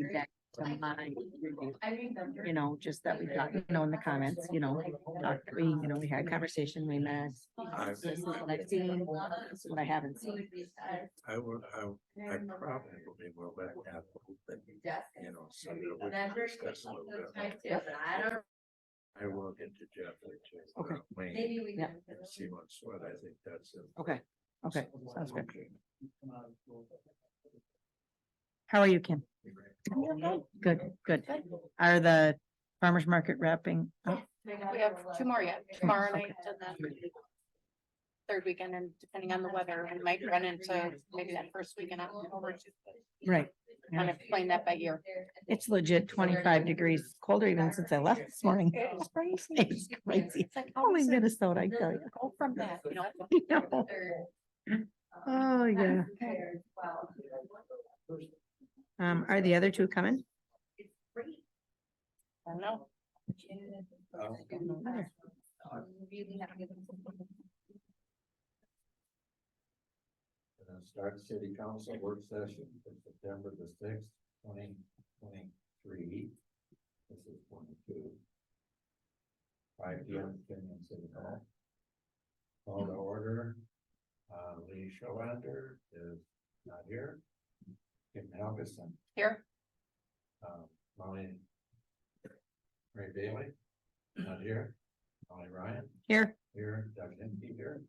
feedback to my, you know, just that we got, you know, in the comments, you know, we had conversation, we met. This is what I've seen, this is what I haven't seen. I probably will back out the whole thing, you know, so that we can discuss a little bit. I will get to Jeff. Okay. Wayne, Yeah. and see what's what. I think that's it. Okay, sounds good. How are you, Kim? Good. Are the farmer's market wrapping up? We have two more yet, tomorrow night and then third weekend, and depending on the weather, we might run into maybe that first weekend out over. Right. Kind of playing that by ear. It's legit 25 degrees colder even since I left this morning. It's crazy. It's crazy. It's like, Only Minnesota, I tell you. go from that, you know. Oh, yeah. Are the other two coming? I don't know. Start city council work session for September the 6th, 2023. This is 22. 5 p.m. Kenyon City Hall. Call to order. Lee Schowander is not here. Kim Helgeson. Here. Molly Ray Bailey, not here. Molly Ryan. Here. Here. Doug Hinkie here.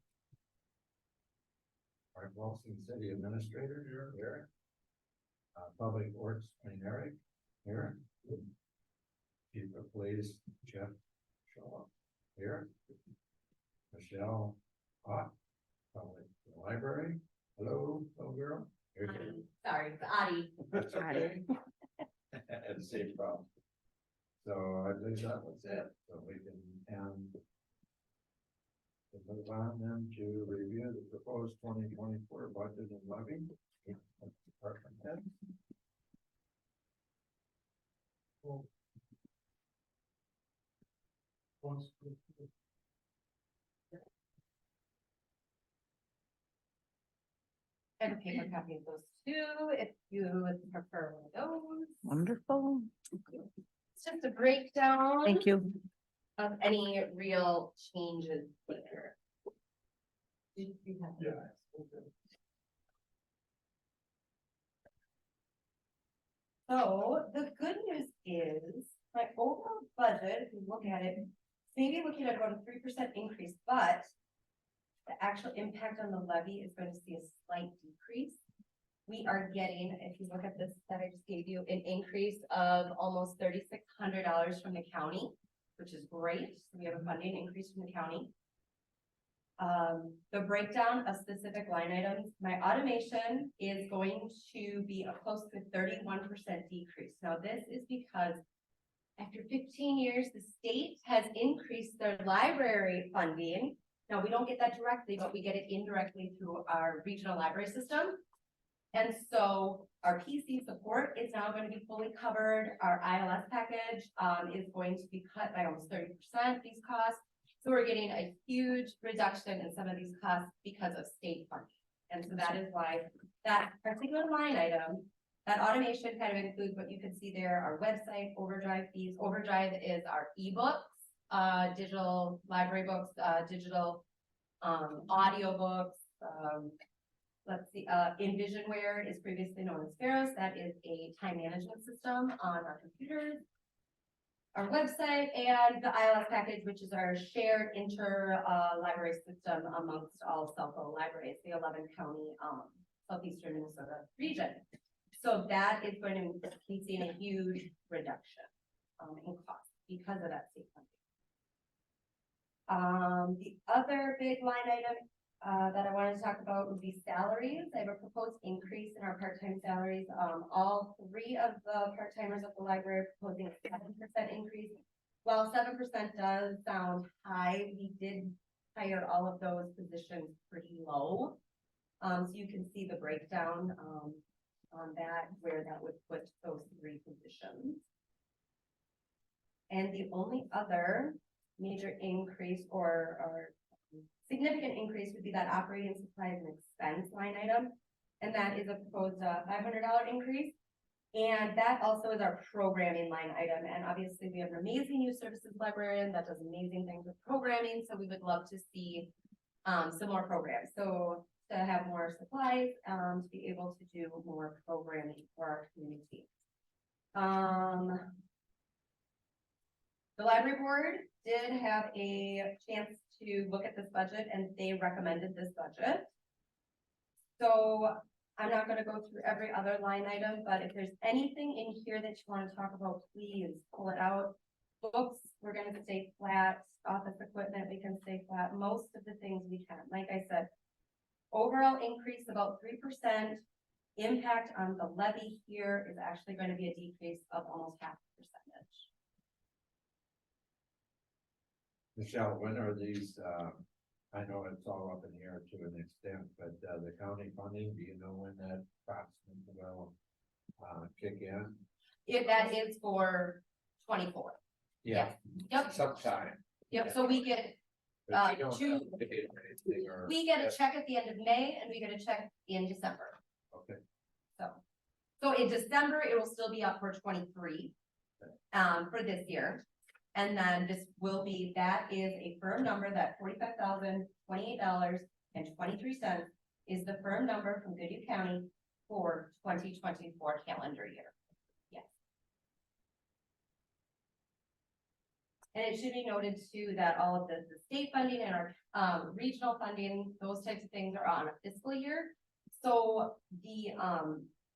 Art Wilson, City Administrator here. Public Works, Wayne Eric here. Chief of Police, Jeff Shaw here. Michelle Hawk, Public Library. Hello, little girl. Sorry, it's Addie. That's okay. Had the same problem. So I believe that was it. So we can move on then to review the proposed 2024 budget and levy. Department head. And a paper copy of those two, if you would prefer one of those. Wonderful. It's just a breakdown Thank you. of any real changes here. Yeah. So the good news is my overall budget, if you look at it, maybe looking at about a 3% increase, but the actual impact on the levy is going to see a slight decrease. We are getting, if you look at this that I just gave you, an increase of almost $3,600 from the county, which is great. So we have a funding increase from the county. The breakdown of specific line items, my automation is going to be a close to 31% decrease. Now this is because after 15 years, the state has increased their library funding. Now we don't get that directly, but we get it indirectly through our regional library system. And so our PC support is now going to be fully covered. Our ILS package is going to be cut by almost 30%, these costs. So we're getting a huge reduction in some of these costs because of state funding. And so that is why that particular line item, that automation kind of includes what you can see there, our website, Overdrive fees. Overdrive is our ebooks, digital library books, digital audio books. Let's see, Envisionware is previously known as Pharos. That is a time management system on our computers. Our website and the ILS package, which is our shared library system amongst all Selco libraries, the 11 county southeastern Minnesota region. So that is going to be seeing a huge reduction in cost because of that state funding. The other big line item that I wanted to talk about would be salaries. I have a proposed increase in our part-time salaries. All three of the part-timers at the library are proposing a 7% increase. While 7% does sound high, we did hire all of those positions pretty low. So you can see the breakdown on that, where that would put those three positions. And the only other major increase or significant increase would be that operating supplies and expense line item. And that is a proposed $500 increase. And that also is our programming line item, and obviously we have an amazing youth services librarian that does amazing things with programming, so we would love to see some more programs, so to have more supplies, to be able to do more programming for our community. The library board did have a chance to look at this budget and they recommended this budget. So I'm not gonna go through every other line item, but if there's anything in here that you wanna talk about, please pull it out. Books, we're gonna stay flat. Office equipment, we can stay flat. Most of the things we can, like I said. Overall increase about 3%. Impact on the levy here is actually going to be a decrease of almost 0.5%. Michelle, when are these, I know it's all up in the air to an extent, but, the county funding, do you know when that approximately will, kick in? If that is for 24. Yeah, Yep, sometime. yep, so we get, But you don't two- have to pay for anything or- we get a check at the end of May and we get a check in December, Okay, so. So in December, it will still be up for 23, for this year. And then this will be, that is a firm number, that $45,028.23 is the firm number from Goodhue County for 2024 calendar year. Yes. And it should be noted too, that all of the state funding and our, regional funding, those types of things are on a fiscal year. So the,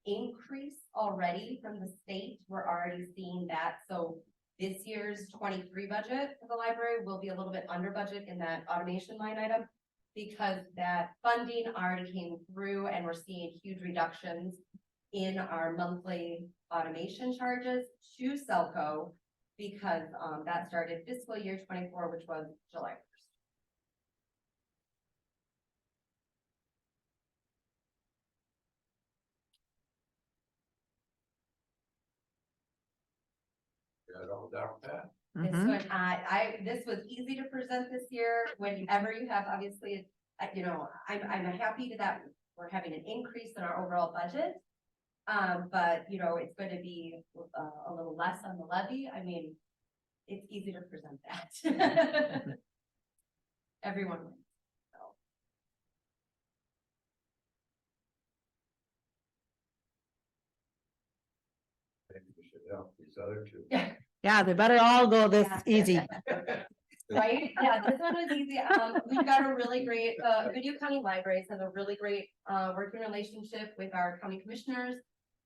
increase already from the state, we're already seeing that, so this year's 23 budget for the library will be a little bit under budget in that automation line item because that funding already came through and we're seeing huge reductions in our monthly automation charges to Selco because that started fiscal year 24, which was July 1st. got all down pat. This one, this was easy to present this year. Whenever you have, obviously, you know, I'm happy to that we're having an increase in our overall budget. But you know, it's going to be a little less on the levy. I mean, it's easy to present that. Everyone wins. So. Maybe we should help these other two. Yeah, they better all go this easy. Right? Yeah, this one was easy. We've got a really great, Goodhue County Libraries has a really great, working relationship with our county commissioners.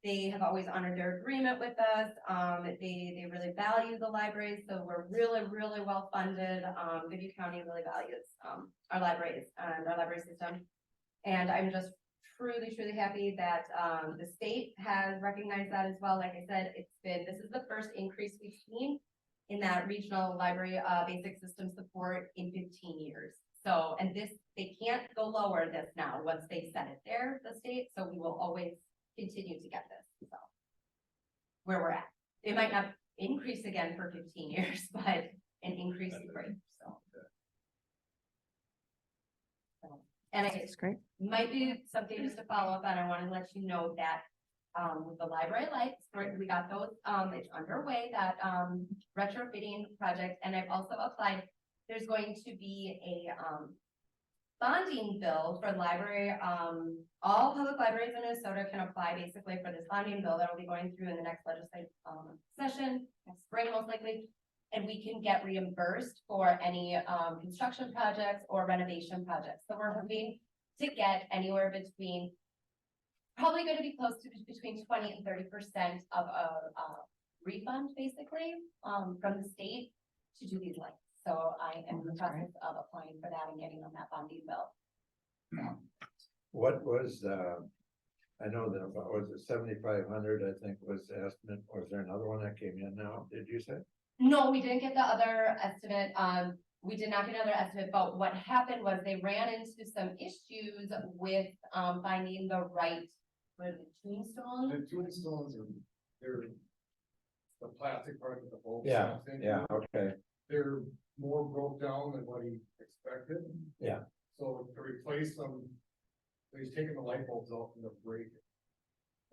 They have always honored their agreement with us. They really value the libraries, so we're really, really well funded. Goodhue County really values, our libraries and our library system. And I'm just truly, truly happy that, the state has recognized that as well. Like I said, this is the first increase we've seen in that regional library, basic system support in 15 years. So, and they can't go lower this now, once they set it there, the state, so we will always continue to get this, so. Where we're at, it might not increase again for 15 years, but an increase is great, so. And That's great. might be something just to follow up on. I want to let you know that with the library lights, we got those, it's underway, that retrofitting project, and I've also applied, there's going to be a bonding bill for library, all public libraries in Minnesota can apply basically for this bonding bill that will be going through in the next legislative session, next spring most likely. And we can get reimbursed for any construction projects or renovation projects. So we're hoping to get anywhere between, probably going to be close to between 20 and 30% of a refund basically from the state to do these lights. So I am in the process of applying for that and getting on that bonding bill. What was, I know that, was it 7,500, I think was the estimate, or was there another one that came in now, did you say? No, we didn't get the other estimate. We did not get another estimate, but what happened was they ran into some issues with finding the right, what is it, tombstone? The tombstones are, they're the plastic part of the bulb. Yeah, thing. yeah, okay, They're more broke down than what he expected. yeah, So to replace them, he's taking the light bulbs off and they're breaking.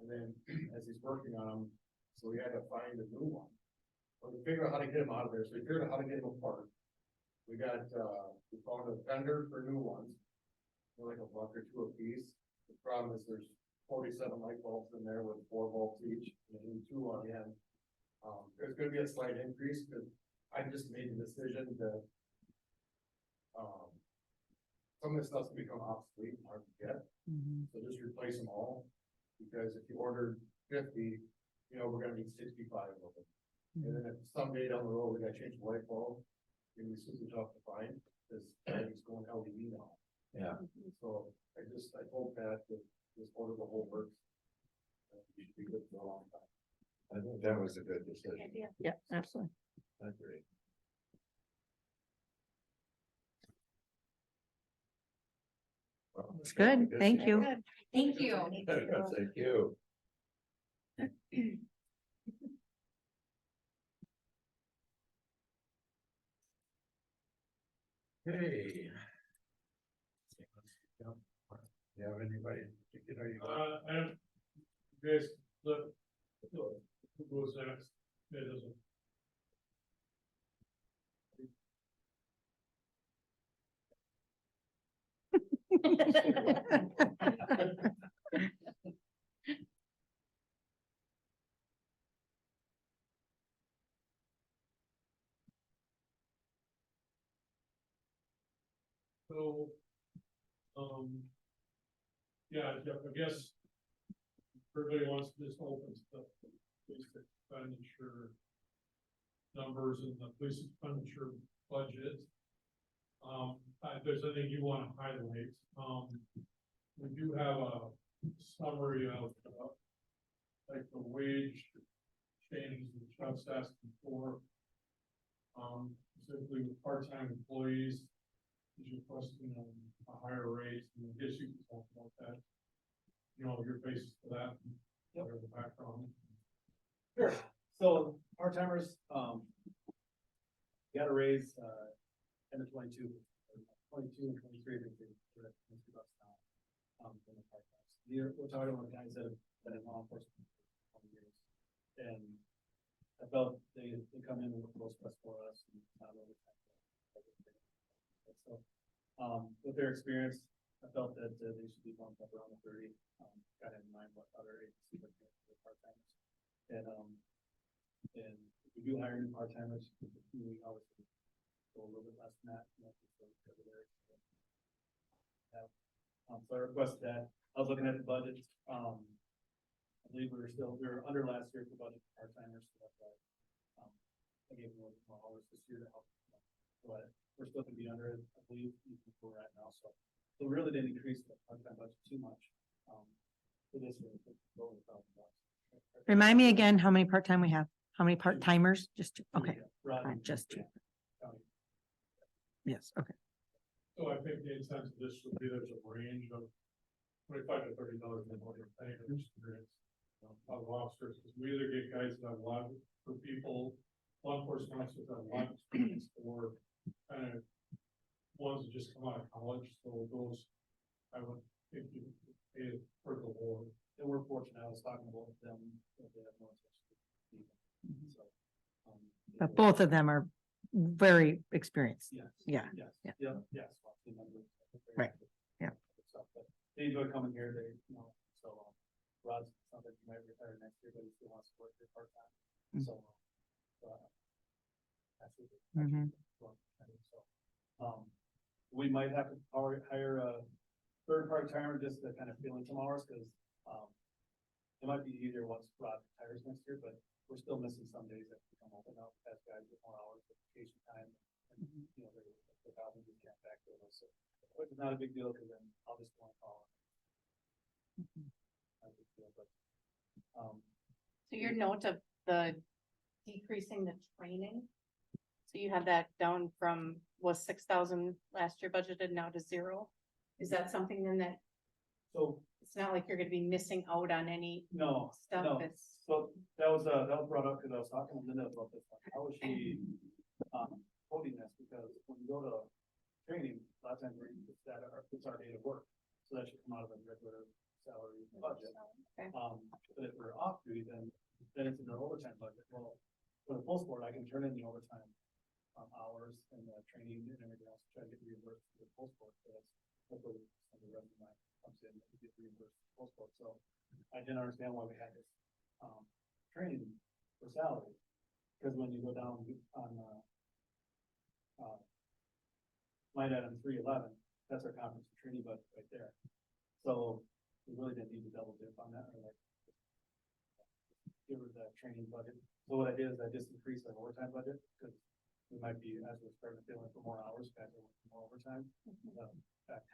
And then as he's working on them, so we had to find a new one. But we figured out how to get them out of there, so we figured out how to get them apart. We got, we found a vendor for new ones. They're like a buck or two a piece. The problem is there's 47 light bulbs in there with 4 volts each, and then 2 on the end. There's gonna be a slight increase, because I just made the decision that some of this stuff's gonna become obsolete and hard to get, so just replace them all. Because if you ordered 50, you know, we're gonna need 65 of them. And then if someday down the road, we gotta change the light bulb, it's gonna be super tough to find, because everything's going LED now. Yeah. So I told Pat to just order the whole works. We should be good for a long time. I think that was a good decision. Idea. Yeah, absolutely. I agree. Well, It's good. Thank you. Good. Thank you. Thank you. Hey. You have anybody, you know, you got? I don't, guys, look, who goes next? It doesn't. So, yeah, Jeff, I guess everybody wants to just open stuff, police expenditure numbers and the police expenditure budget. If there's anything you want to highlight, we do have a summary of, like the wage changes that Chuck's asking for. Specifically with part-time employees, is requesting a higher rate, and I guess you can talk about that. You know, your basis for that, or the background. Sure. So part-timers, got a raise, end of 22 and 23, I think they're at $22 now. From the part-timers. We're talking about guys that have been in law enforcement for 20 years. And I felt they come in and work most best for us and not really. So, with their experience, I felt that they should be bumped up around the 30, kind of in mind what other agencies are doing for part-timers. And if we do hire new part-timers, we obviously go a little bit less than that, you know, because of their experience. So I requested that. I was looking at the budget. I believe we were under last year for budget for part-timers, so that's why I gave them more hours this year to help. But we're still gonna be under it, I believe, even where we're at now, so we really didn't increase the part-time budget too much. For this year, over $1,000. Remind me again how many part-time we have, how many part-timers, just, okay, Right. just two. Yes, okay. So I think the intent of this would be there's a range of $25 to $30 an hour pay for experience. Of officers, because we either get guys that have a lot for people, law enforcement officers that have a lot of experience, or kind of ones that just come out of college, so those, I would think you pay for the war. And we're fortunate, I was talking about them, that they have no interest. So. But both of them are very experienced. Yes. Yeah. Yes. Yeah. Yeah. Yes. Team members. Right. Yeah. But they enjoy coming here, they, you know, so, Rod's something he might retire next year, but he still wants to work here part-time, Mm. so. That's what Mhm. So, we might have to hire a third part-timer just to kind of fill in some hours, because, it might be easier once Rod retires next year, but we're still missing some days that become open up, as guys get more hours of vacation time. And, you know, they're probably just can't backfill those, so it's not a big deal, because then I'll just want to call. Not a big deal, but, So your note of the decreasing the training. So you had that down from, was 6,000 last year budgeted now to 0? Is that something then that, so, it's not like you're gonna be missing out on any no, stuff, no. it's. So that was brought up because I was talking to Linda about this. How was she, quoting this? Because when you go to training, a lot of times it's our day of work. So that should come out of the regular salary budget. Okay. But if we're off duty, then it's in our overtime budget. Well, for the post board, I can turn in the overtime hours and the training and everything else, try to get reimbursed for the post board. So that's where some of the revenue line comes in, to get reimbursed for the post board. So I didn't understand why we had this training for salary. Because when you go down on line item 311, that's our conference and training budget right there. So we really didn't need to double dip on that, or like give her that training budget. So what I did is I just increased our overtime budget, because we might be, as we're starting to fill in for more hours, guys are working more overtime,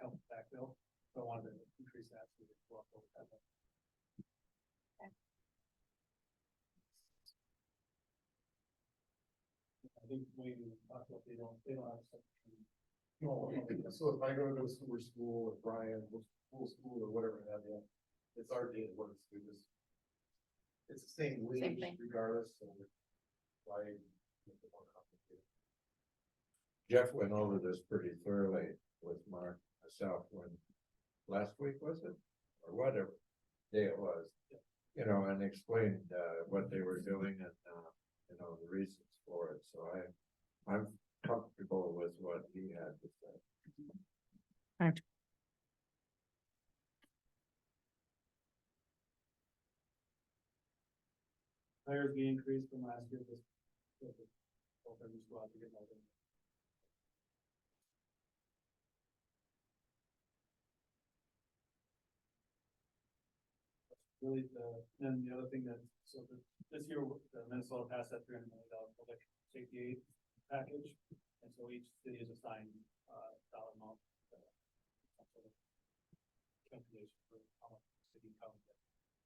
help backfill. So I wanted to increase that so we could go up overtime. I think we talked about they don't have such. No, so if I go to school or Brian, school or whatever, have you, it's our day of work, so we just. It's the same wage thing. regardless, so why make it more complicated? Jeff went over this pretty thoroughly with Mark, myself, when, last week was it? Or whatever day it was, you know, and explained, what they were doing and, you know, the reasons for it, so I'm comfortable with what he had to say. Hires be increased from last year, just. Open squad to get more than. Really, then the other thing that, so this year, the Minnesota passed that $300 million public safety aid package. And so each city is assigned, dollar amount. Some sort of calculation for how much the city counts.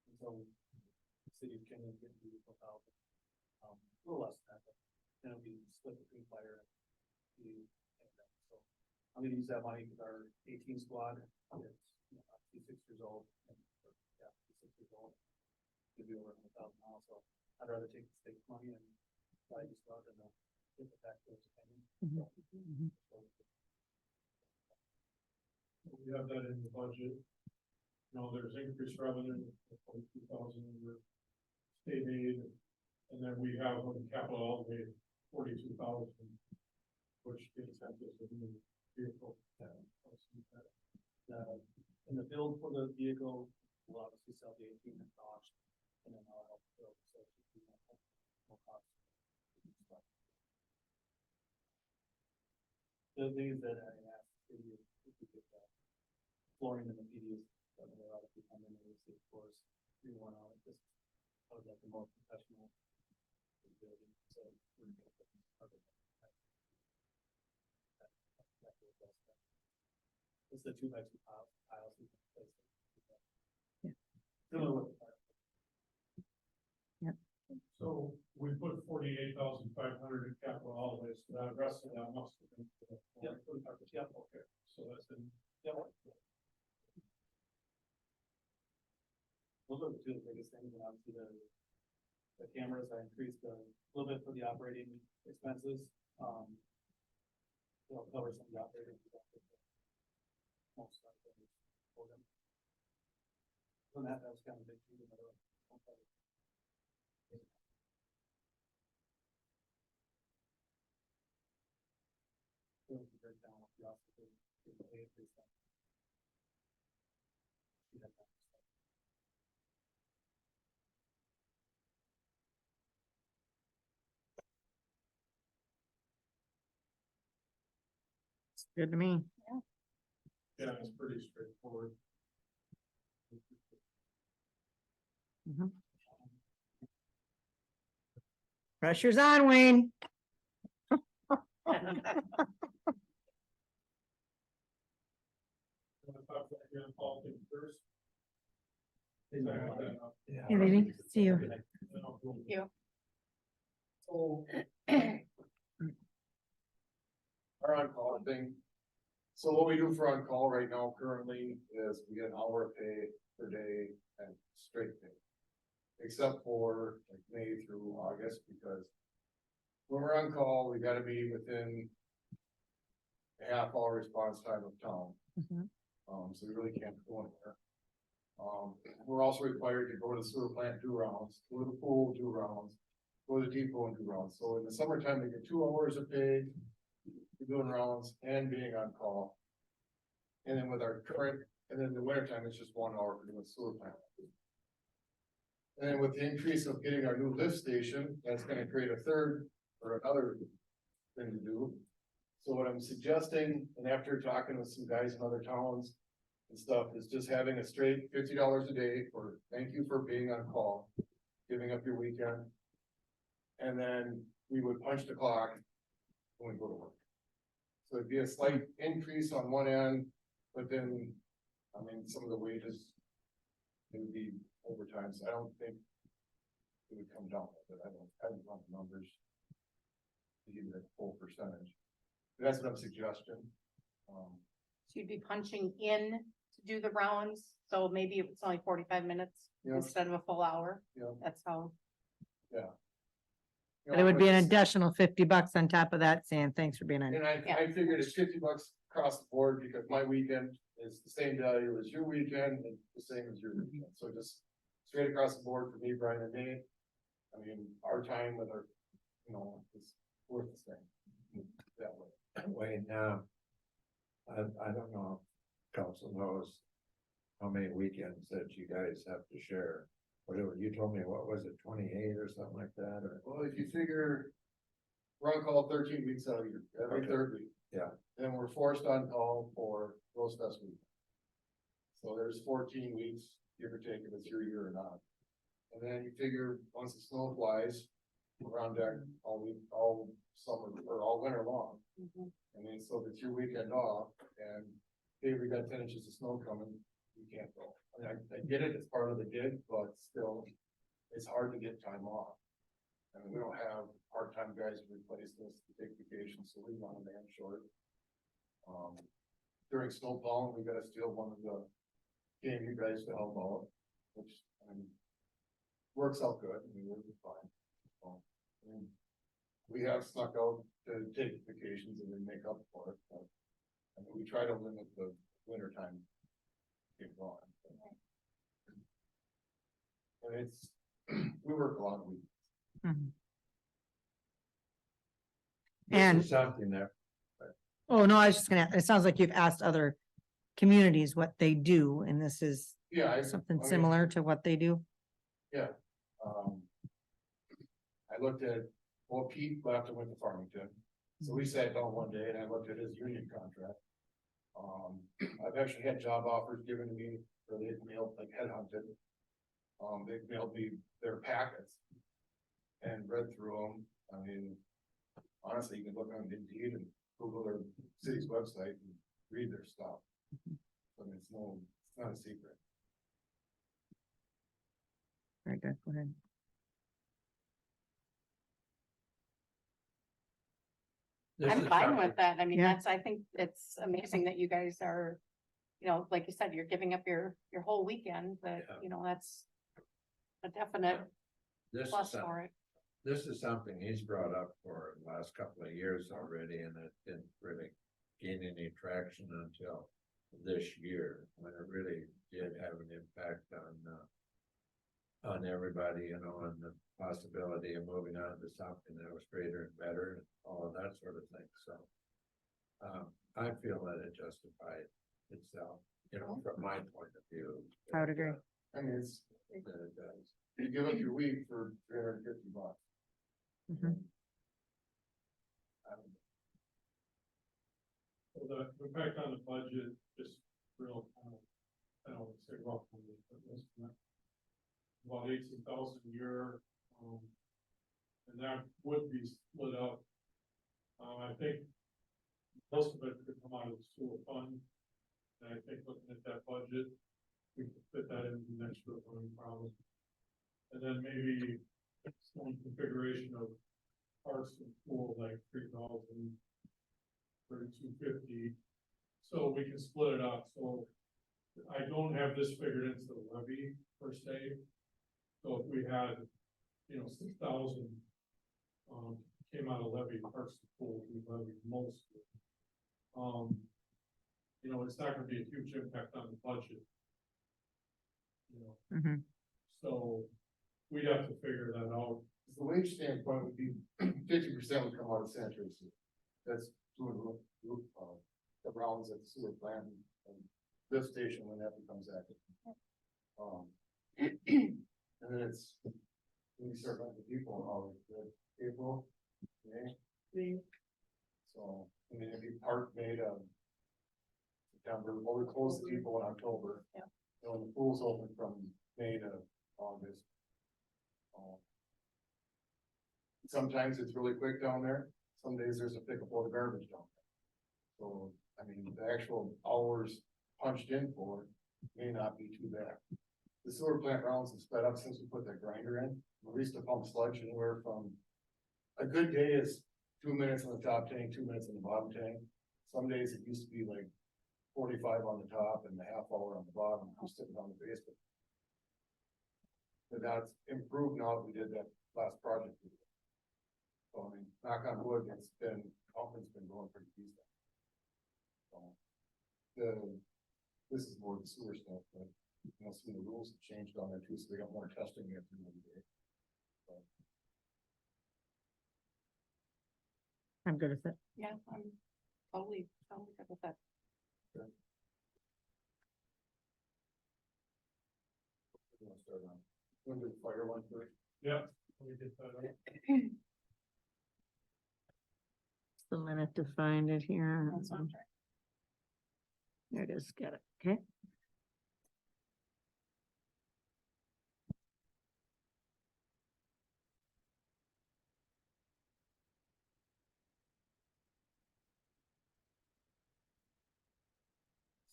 And so the city of Kenyon is getting $1,000, a little less than that, but then it'll be split between fire and the, so I'm gonna use that money with our 18 squad. It's, you know, up to 6 years old. And, yeah, 6 years old. Could be over $100,000 now, so I'd rather take the state money and try to start than get the tax bills. We have that in the budget. You know, there's increased revenue, 42,000 under state aid. And then we have on capital outlay, 42,000, which gets us a new vehicle. In the build for the vehicle, we'll obviously sell the 18 and cost, and then I'll help build, so it should be more cost. The things that I asked, if we get flooring in the PDs, that will obviously come in and receive course, 3-1 out, just, I would like a more professional building, so we're gonna put part of that. It's the 2x2 piles we can place. Similar with the fire. So we put 48,500 in capital outlays, so that rest of that must have been. Yeah. Okay, so that's in. Those are the two biggest things, and obviously the cameras, I increased a little bit for the operating expenses. They'll cover some of the operating expenses. Most of them for them. So that was kind of big too. Breakdown of the office, Good to me. Yeah, it's pretty straightforward. Pressure's on, Wayne. Hey, baby, see you. You. So. Our on-call thing. So what we do for on-call right now currently is we get an hour pay per day and straight pay. Except for like May through August, because when we're on call, we gotta be within a half-hour response time of town. Mhm. So we really can't go anywhere. We're also required to go to the sewer plant 2 rounds, go to the pool 2 rounds, go to the depot and 2 rounds. So in the summertime, they get 2 hours of pay, for doing rounds and being on call. And then with our current, and then in the wintertime, it's just 1 hour for doing sewer plant. And then with the increase of getting our new lift station, that's gonna create a third or another thing to do. So what I'm suggesting, and after talking with some guys in other towns and stuff, is just having a straight $50 a day for, thank you for being on call, giving up your weekend. And then we would punch the clock when we go to work. So it'd be a slight increase on one end, but then, I mean, some of the wages, it would be overtime, so I don't think it would come down, but I haven't run the numbers to give you the full percentage. That's what I'm suggesting. So you'd be punching in to do the rounds, so maybe it's only 45 minutes Yeah. instead of a full hour. Yeah. That's how, But it would be an additional $50 on top of that, saying thanks for being on. And I figured it's $50 across the board because my weekend is the same value as your weekend and the same as your weekend. So just straight across the board for me, Brian and Nate. I mean, our time with our, is worth the same that way. Wayne, I don't know if council knows how many weekends that you guys have to share. Whatever, you told me, what was it, 28 or something like that, or? Well, if you figure we're on call 13 weeks out of year, every Okay. third week. Yeah. Then we're forced on call for Rose Fest week. So there's 14 weeks, give or take, if it's your year or not. And then you figure once the snow flies, we're on deck all week, all summer, or all winter long. Mhm. I mean, so if it's your weekend off and hey, we got 10 inches of snow coming, you can't go. I mean, I get it, it's part of the gig, but still, it's hard to get time off. I mean, we don't have part-time guys to replace us to take vacations, so we run a man short. During snow plowing, we gotta steal one of the KMU guys to help out, which, I mean, works out good, I mean, we're fine. So, I mean, we have snuck out to take vacations and then make up for it, but I mean, we try to limit the winter time. Keep going. And it's, we work a lot of weeks. Mhm. This And- is something that, Oh, no, I was just gonna, it sounds like you've asked other communities what they do, and this is Yeah. something I mean, similar to what they do. Yeah. I looked at, well, Pete left and went to Farmington, so we sat down one day and I looked at his union contract. I've actually had job offers given to me, or they've mailed, like headhunted. They've mailed me their packets. And read through them, I mean, honestly, you can look on Indeed and Google their city's website and read their stuff. I mean, it's not a secret. Very good, go ahead. this I'm is fine something- with that. I mean, Yeah. I think it's amazing that you guys are, like you said, you're giving up your whole weekend, but, Yeah. that's a definite This plus is some- for it. This is something he's brought up for the last couple of years already, and it didn't really gain any traction until this year, when it really did have an impact on everybody, and the possibility of moving on to something that was greater and better, and all of that sort of thing, so. I feel that it justified itself, from my point of view. I would agree. I mean, it's, That it does. you give up your week for $350. Mhm. So the effect on the budget, just real, I don't want to say roughly, but estimate. About 18,000 a year, and that would be split up. I think most of it could come out of the school fund. And I think looking at that budget, we could fit that in the next year, no problem. And then maybe some configuration of parks and pool, like 3,000. 250, so we can split it up, so I don't have this figured into the levy per se. So if we had, 6,000, came out of levy, parks and pool, we levied most of it. It's not gonna be a huge impact on the budget. you know, Mhm. so we'd have to figure that out. The wage standpoint would be 50% would come out of sanitary sewer. That's doing the rounds at the sewer plant and lift station when that becomes active. And then it's, when you start letting people, April, May. So, I mean, it'd be part made of September, well, we close the depot in October. Yeah. And when the pool's open from May to August. Sometimes it's really quick down there, some days there's a pickup load of garbage down there. So, I mean, the actual hours punched in for may not be too bad. The sewer plant rounds have sped up since we put that grinder in, we used to pump sludge anywhere from. A good day is 2 minutes on the top tank, 2 minutes on the bottom tank. Some days it used to be like 45 on the top and a half hour on the bottom, just sitting on the basement. But that's improved now that we did that last project. So I mean, knock on wood, conference been going pretty decent. So, this is more the sewer stuff, but you know, some of the rules have changed on there too, so they got more testing you have to do every day. I'm good with it. Yeah, I'm totally good with that. You wanna start on, we'll do the fire one first. Yeah. We get that out. Just a minute to find it here. That's on track. There it is, got it, okay.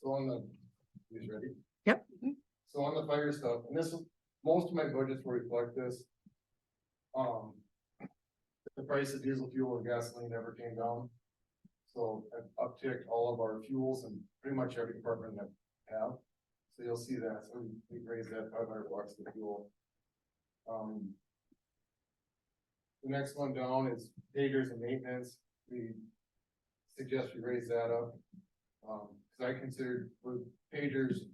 So on the, you ready? Yep. So on the fire stuff, and this, most of my budgets will reflect this. The price of diesel fuel and gasoline never came down. So I've upticked all of our fuels and pretty much every department that have. So you'll see that, so we raised that $500 the fuel. The next one down is pagers and maintenance. We suggest we raise that up. Cause I consider with pagers,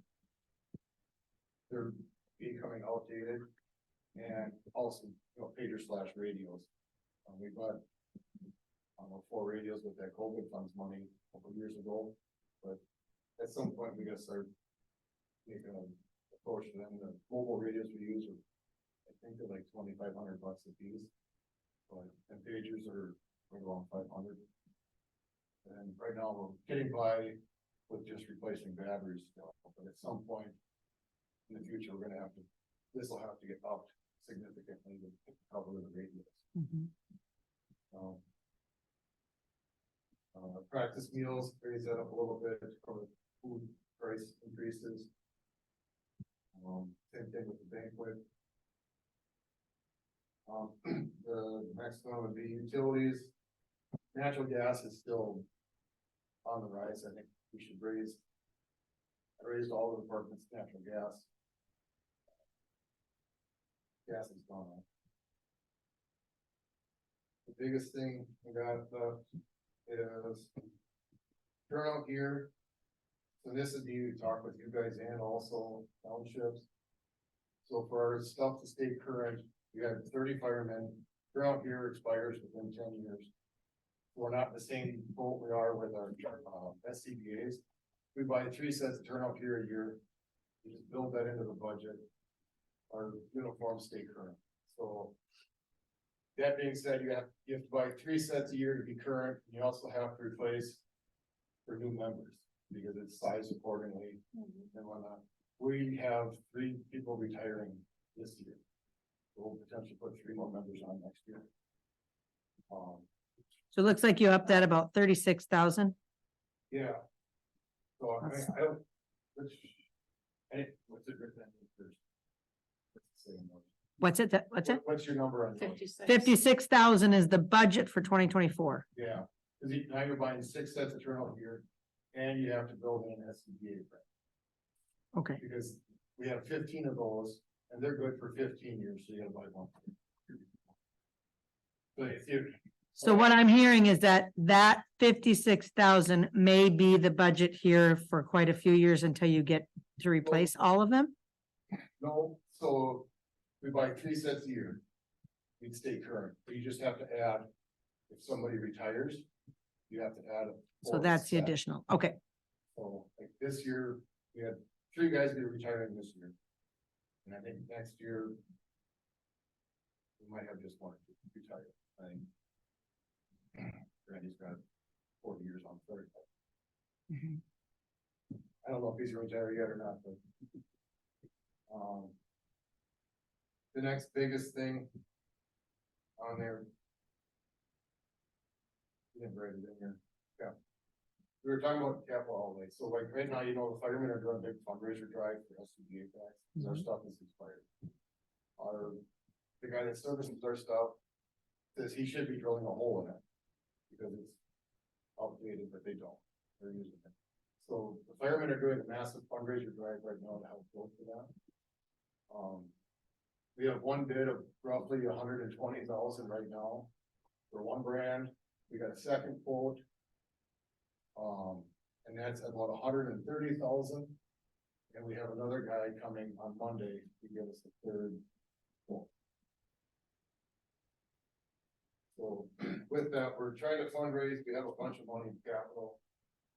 they're becoming outdated, and also, you know, pager / radios. We bought, 4 radios with that COVID funds money a couple years ago, but at some point we gotta start making an approach to them. The mobile radios we use are, I think they're like $2,500 a piece. But, and pagers are around 500. And right now we're getting by with just replacing batteries still, but at some point in the future, we're gonna have to, this will have to get upped significantly to cover the radios. Practice meals, raise that up a little bit to cover food price increases. Same thing with the banquet. The next one would be utilities. Natural gas is still on the rise. I think we should I raised all the departments' natural gas. Gas is gone up. The biggest thing we got left is turnout gear. So this is needed to talk with you guys and also townships. So for our stuff to stay current, we have 30 firemen. Turnout gear expires within 10 years. We're not in the same boat we are with our SCBA's. We buy 3 sets of turnout gear a year. We just build that into the budget. Our uniforms stay current. So that being said, you have to buy 3 sets a year to be current. You also have to replace for new members because it's sized accordingly and whatnot. We have 3 people retiring this year. We'll potentially put 3 more members on next year. So it looks like you upped that about 36,000. Yeah. So I mean, I don't, what's it written in first? What's it say in those? What's it? What's your number on those? 56. 56,000 is the budget for 2024. Yeah, cause now you're buying 6 sets of turnout gear and you have to build in SCBA. Okay. Because we have 15 of those and they're good for 15 years, so you gotta buy one. But if you, So what I'm hearing is that 56,000 may be the budget here for quite a few years until you get to replace all of them. No, so we buy 3 sets a year. We'd stay current, but you just have to add, if somebody retires, you have to add. So that's the set. additional, okay, So like this year, we had 3 guys be retiring this year. And I think next year. We might have just 1 or 2 retire, I think. Randy's got 40 years on 30. Mhm. I don't know if he's retired yet or not, but. The next biggest thing. On there. Didn't write it in here, yeah. We were talking about capital outlay, so like right now, you know, the firemen are doing a big fundraiser drive for SCBA tax, because our stuff is expired. The guy that services our stuff says he should be drilling a hole in it. Because it's outdated, but they don't, they're using it. So the firemen are doing a massive fundraiser drive right now to help go for that. We have 1 bid of roughly 120,000 right now for 1 brand. We got a second quote. And that's about 130,000. And we have another guy coming on Monday to give us the 3rd quote. So with that, we're trying to fundraise. We have a bunch of money in capital.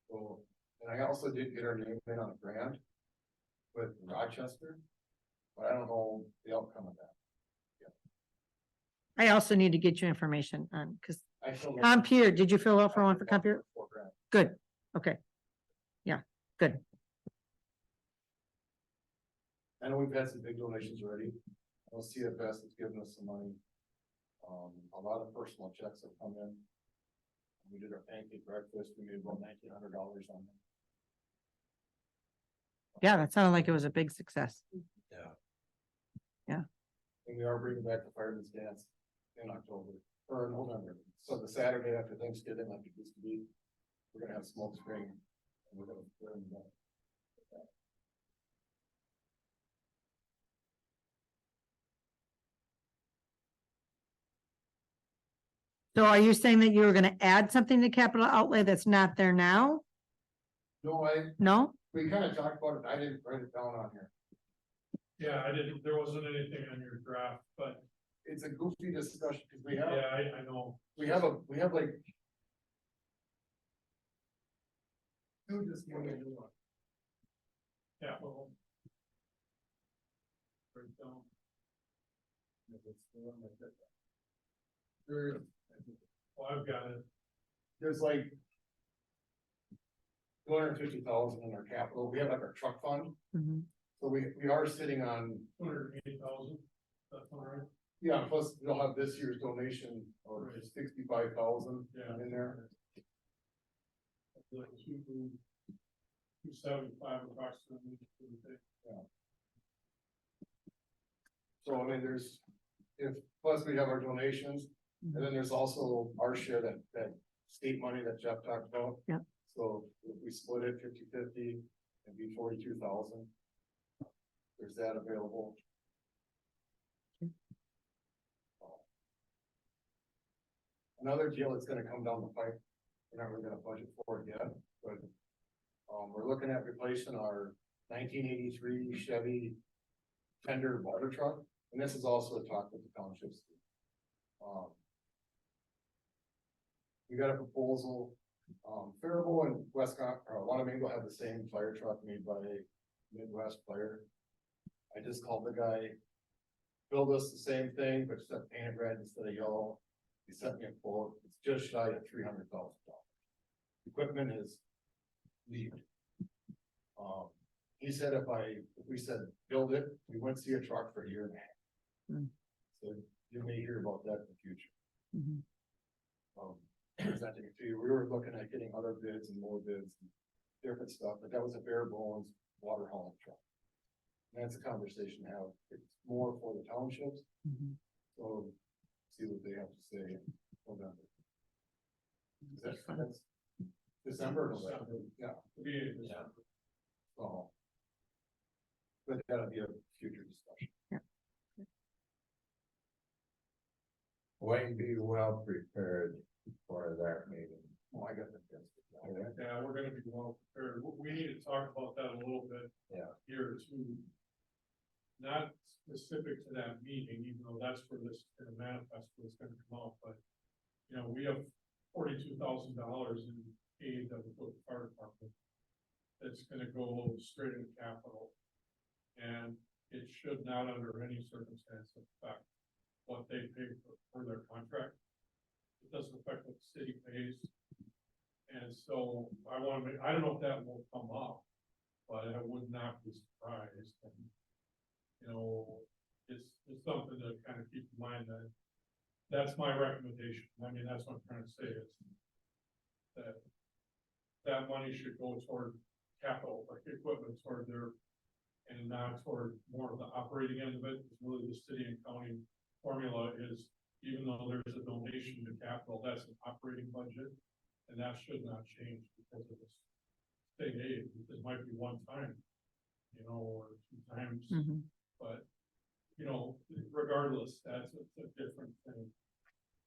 So, and I also did get our name in on a grant with Rochester, but I don't know the outcome of that. I also need to get you information on, because I filled out- Computer, did you fill out for I one filled for out Computer? 4 grand. Good, okay. Yeah, good. I know we've had some big donations already. I know CFS has given us some money. A lot of personal checks have come in. We did our pancake breakfast, we made about $1,900 on them. Yeah, that sounded like it was a big success. And we are bringing back the fireman's dance in October, or in November. So the Saturday after Thanksgiving, like it used to be, we're gonna have smoke screen. And we're gonna bring that. So are you saying that you were gonna add something to capital outlay that's not there now? No, No? we kind of talked about it. I didn't write it down on here. Yeah, I didn't, there wasn't anything on your draft, but It's a goofy discussion because we have, yeah, I know. we have like. Who just gave me a new one? Capital. Breakdown. Oh, I've got it. There's like. 250,000 in our capital. We have like our truck fund. Mhm. So we are sitting on, 280,000, that's all right. yeah, plus we'll have this year's donation of 65,000 Yeah. in there. Like 275 approximately. So I mean, plus we have our donations, and then there's also our share that state money that Jeff talked about. Yeah. So if we split it 50-50, it'd be 42,000. There's that available. Another deal that's gonna come down the pipe, we're not really gonna budget for it yet, but. We're looking at replacing our 1983 Chevy tender water truck, and this is also a talk with the townships. We got a proposal, Faribault and Westcott, or Wanamingo have the same fire truck made by Midwest Fire. I just called the guy, build us the same thing, but just painted red instead of yellow. He sent me a quote, it's just shy of $300,000. Equipment is leaved. He said if we said build it, we wouldn't see a truck for a year and a half. Hmm. So you may hear about that in the future. Mhm. Presenting it to you, we were looking at getting other bids and more bids, and different stuff, but that was a bare bones water hauling truck. And that's a conversation to have, it's more for the townships, Mhm. so see what they have to say in November. That's December, or November, yeah. Yeah. So. But that'll be a future discussion. Wayne, be well prepared for that meeting. Oh, I got the. Yeah, we're gonna be well prepared. We need to talk about that a little bit. Yeah. Here too. not specific to that meeting, even though that's where this is gonna manifest, where it's gonna come out, but. You know, we have $42,000 in aid that we put the fire department. That's gonna go straight into capital. And it should not under any circumstance affect what they pay for their contract. It doesn't affect what the city pays. And so I don't know if that will come up, but I would not be surprised. And, you know, it's something to kind of keep in mind that that's my recommendation. I mean, that's what I'm trying to say is that that money should go toward capital, like equipment toward their, and not toward more of the operating end of it. It's really the city and county formula is, even though there's a donation to capital, that's an operating budget. And that should not change because of this state aid. It might be one time, you know, or two times, but you know, regardless, that's a different thing.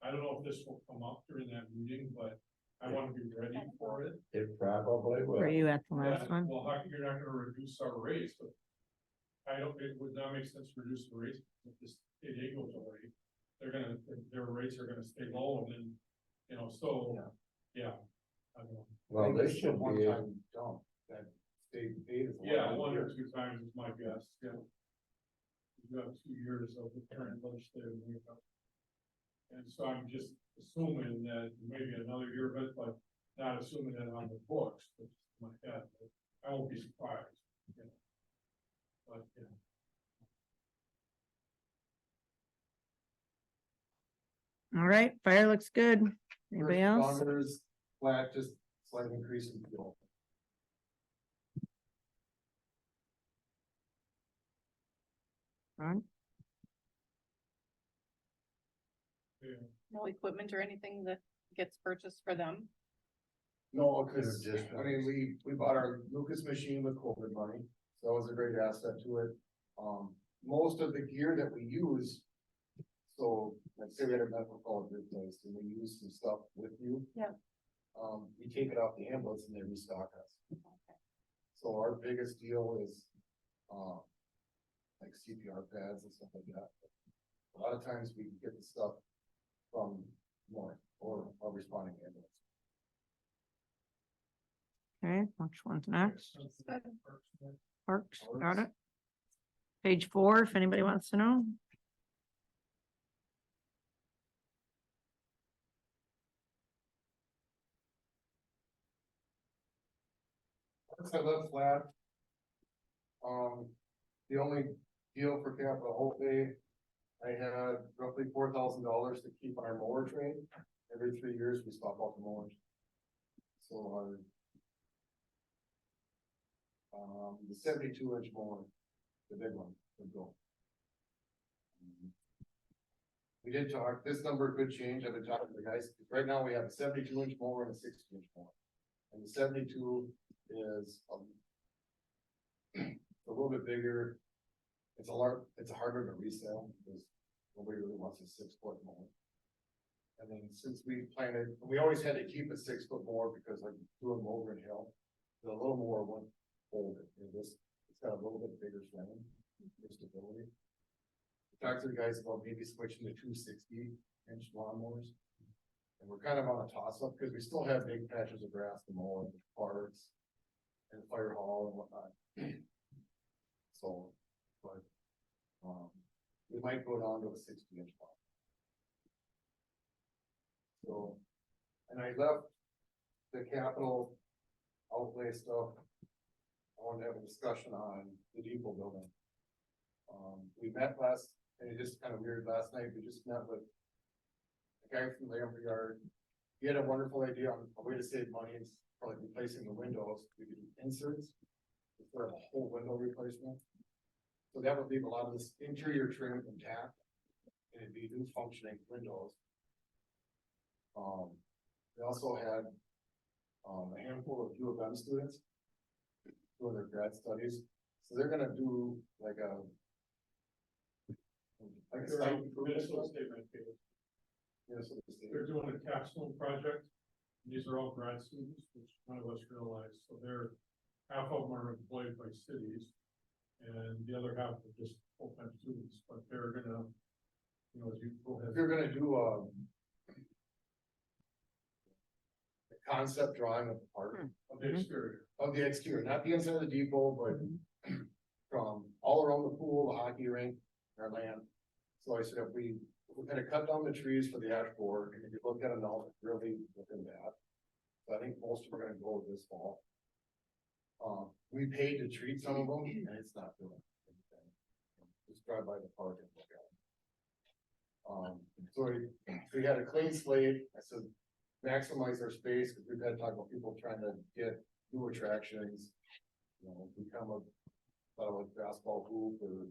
I don't know if this will come up during that meeting, but I want to be ready for it. It probably will. Were you at the last Yeah, one? well, how come you're not gonna reduce our rates? But it would not make sense to reduce the rates if this state aid goes away. Their rates are gonna stay low and then, you know, so, yeah. I don't know. Well, Maybe this it's a should be, one-time dump, that state aid is. Yeah, one or two times is my guess, yeah. You have 2 years of the current legislative makeup. And so I'm just assuming that maybe another year of it, but not assuming that on the books, which is my head, but I won't be surprised, you know. But, yeah. All right, fire looks good. Anybody else? Responders, flat, just slight increase in fuel. Ron? Yeah. No equipment or anything that gets purchased for them? No, cause, They're just- I mean, we bought our Lucas machine with COVID money, so that was a great asset to it. Most of the gear that we use. So, let's say we had a medical call replaced and we use some stuff with you. Yeah. We take it off the ambulance and they restock us. So our biggest deal is, like CPR pads and stuff like that. A lot of times we get the stuff from North or a responding ambulance. Okay, which one's next? Good. Parks, got it. Page 4, if anybody wants to know. I left flat. The only deal for capital outlay, I had roughly $4,000 to keep our mower trained. Every 3 years, we swap out the mowers. So our the 72-inch mower, the big one, would go. We did talk, this number could change, I've been talking to the guys, right now we have a 72-inch mower and a 60-inch mower. And the 72 is a little bit bigger. It's harder to resell because nobody really wants a 6-foot mower. And then since we always had to keep a 6-foot mower because like doing mower in hill, the little more won't hold it. It's got a little bit bigger frame for stability. Talked to the guys about maybe switching to 260-inch lawnmowers. And we're kind of on a toss up because we still have big patches of grass to mow and parks and fire hall and whatnot. So, but, we might go down to a 60-inch lawn. So, and I left the capital outlay stuff. I wanted to have a discussion on the depot building. We met and it just kind of weird last night, we just met with a guy from the lumber yard. He had a wonderful idea on a way to save money, it's probably replacing the windows, we could do inserts instead of a whole window replacement. So that would leave a lot of this interior trim intact, and it'd be new functioning windows. We also had a handful of U of M students doing their grad studies, so they're gonna do like a They're site out for Minnesota State Medicaid. Minnesota State. They're doing a capstone project. These are all grad students, which none of us realize. So half of them are employed by cities. and the other half are just full-time students, but they're gonna, you know, as you go If ahead. you're gonna do a concept drawing of the park, Of the exterior. of the exterior, not the inside of the depot, but from all around the pool, the hockey rink, our land. So I said, if we kind of cut down the trees for the ash borer, and if you look at them now, it's really within that. So I think most of them are gonna go this fall. We paid to treat some of them, and it's not doing anything. Just drive by the park and look at them. So we had a clean slate, I said, maximize our space, because we've had talk about people trying to get new attractions. You know, become a basketball hoop or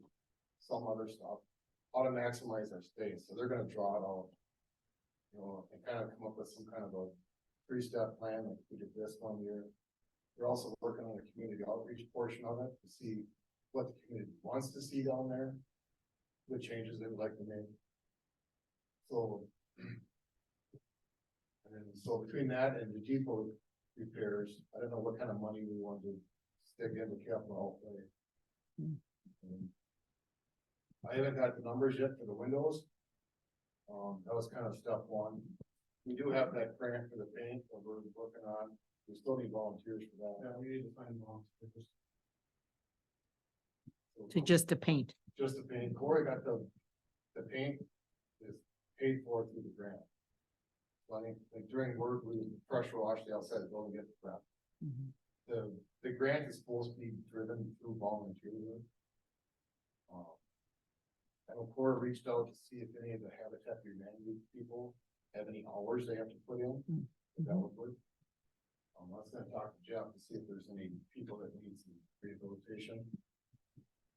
some other stuff, how to maximize our space, so they're gonna draw it out. You know, and kind of come up with some kind of a three-step plan, like we did this one year. We're also working on a community outreach portion of it to see what the community wants to see down there, what changes they would like to make. So. And then, so between that and the depot repairs, I don't know what kind of money we want to stick into capital outlay. I haven't got the numbers yet for the windows. That was kind of step one. We do have that grant for the paint that we're working on. We still need volunteers for that. Yeah, we need to find volunteers. Just to paint. Just the paint. Corey got the paint is paid for through the grant. So I think like during work, we pressure wash the outside of the building, get the prep. The grant is supposed to be driven through volunteers. I know Corey reached out to see if any of the Habitat for Humanity people have any hours they have to put in. If that would work. I was gonna talk to Jeff to see if there's any people that need some rehabilitation.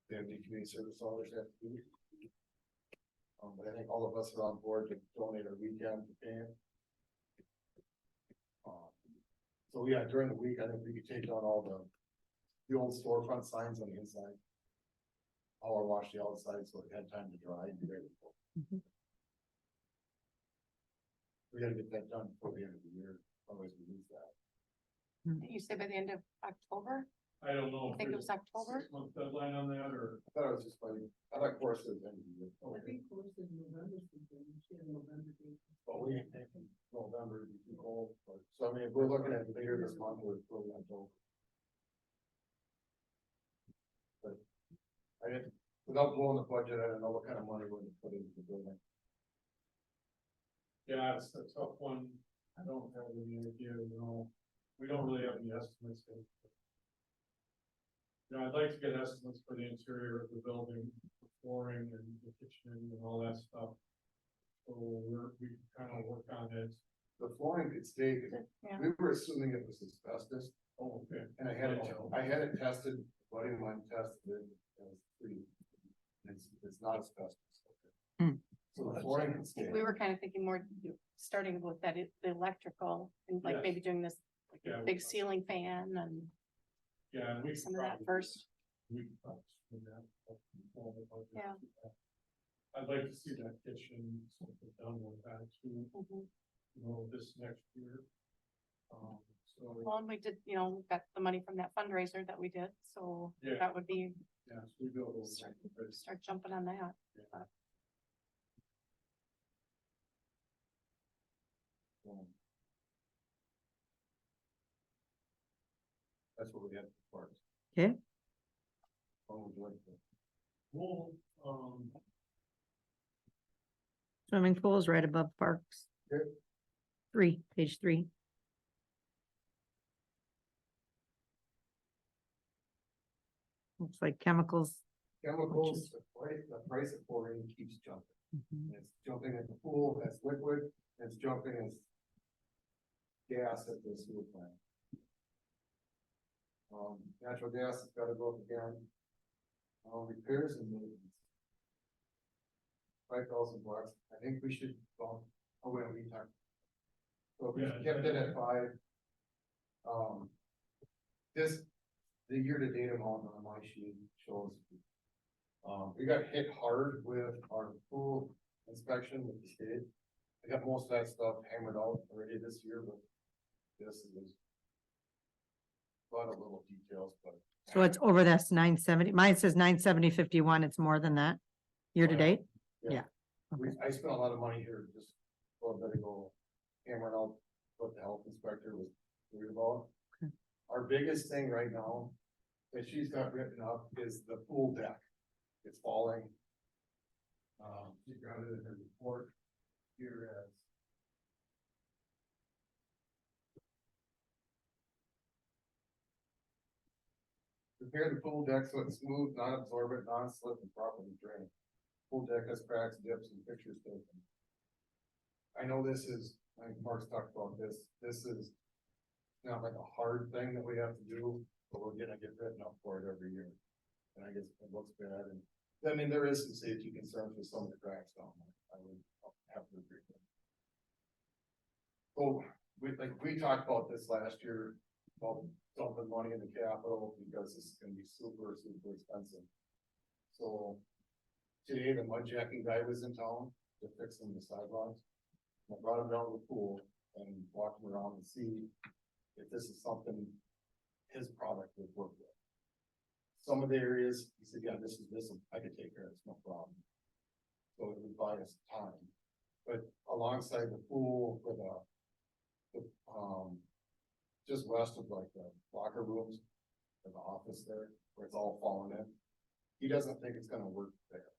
They have any community service hours they have to do. But I think all of us are on board to donate our weekend to paint. So yeah, during the week, I think we could take down all the old storefront signs on the inside. Power wash the outside so it had time to dry and be ready to go. We gotta get that done before the end of the year, otherwise we lose that. You say by the end of October? I don't know. I think it was October. 6-month deadline on that, or? I thought it was just like, I like courses and. Okay. But we ain't thinking November would be too cold, but, so I mean, if we're looking at later this month, we're probably October. But I didn't, without blowing the budget, I don't know what kind of money we're gonna put into the building. Yeah, it's a tough one. I don't have any idea, you know, we don't really have any estimates. Yet. You know, I'd like to get estimates for the interior of the building, the flooring and the kitchen and all that stuff. So we kind of work on it. The flooring could stay, 'cause Yeah. we were assuming it was asbestos, Oh, okay. and I had it tested, a buddy of mine tested it, and it's pretty, it's not asbestos. So the flooring can stay. We were kind of thinking more starting with that, the electrical and like Yes. maybe doing this like Yeah, big ceiling fan and Yeah, and we some of that probably- first. We could probably do that. Yeah. I'd like to see that kitchen something done with that too, Mhm. you know, this next year. So, Well, and we did, we got the money from that fundraiser that we did, so Yeah. that would be, yeah, so we build those. start jumping on that. That's what we had for parks. Okay. What would you like to- Well, Swimming pools right above parks. Okay. Page 3. Looks like chemicals. Chemicals, the price of chlorine keeps jumping. It's jumping at the pool as liquid, it's jumping as gas at the sewer plant. Natural gas has gotta go up again. Repairs and maintenance. $5,000, I think we should, we talked. So we Yeah. kept it at 5. The year-to-date amount on my sheet shows. We got hit hard with our pool inspection with the state. I got most of that stuff hammered out already this year, but this is. a lot of little details, but. So it's over that's 970. Mine says 970.51. It's more than that. Year to date? Yeah. I spent a lot of money here just a little bit ago, hammering out what the health inspector was worried about. Okay. Our biggest thing right now that she's got written up is the pool deck. It's falling. She got it in her report here as. Prepare the pool deck so it's smooth, non-absorbent, non-slip, and properly drained. Pool deck has cracks, dips, and pictures taken. I know this is, I think Mark's talked about this, this is not like a hard thing that we have to do, but we're gonna get written up for it every year. And I guess it looks bad, and, I mean, there is some safety concerns with some of the cracks down there, I would have to agree with. So, we talked about this last year, about dumping money in the capital, because this is gonna be super, super expensive. So, today, the mud jacking guy was in town to fix some of the sidewalks. I brought him down to the pool and walked him around and see if this is something his product would work with. Some of the areas, he said, yeah, this, I could take care of, it's no problem. So it would buy us time. But alongside the pool for just west of like the locker rooms in the office there, where it's all falling in, he doesn't think it's gonna work there.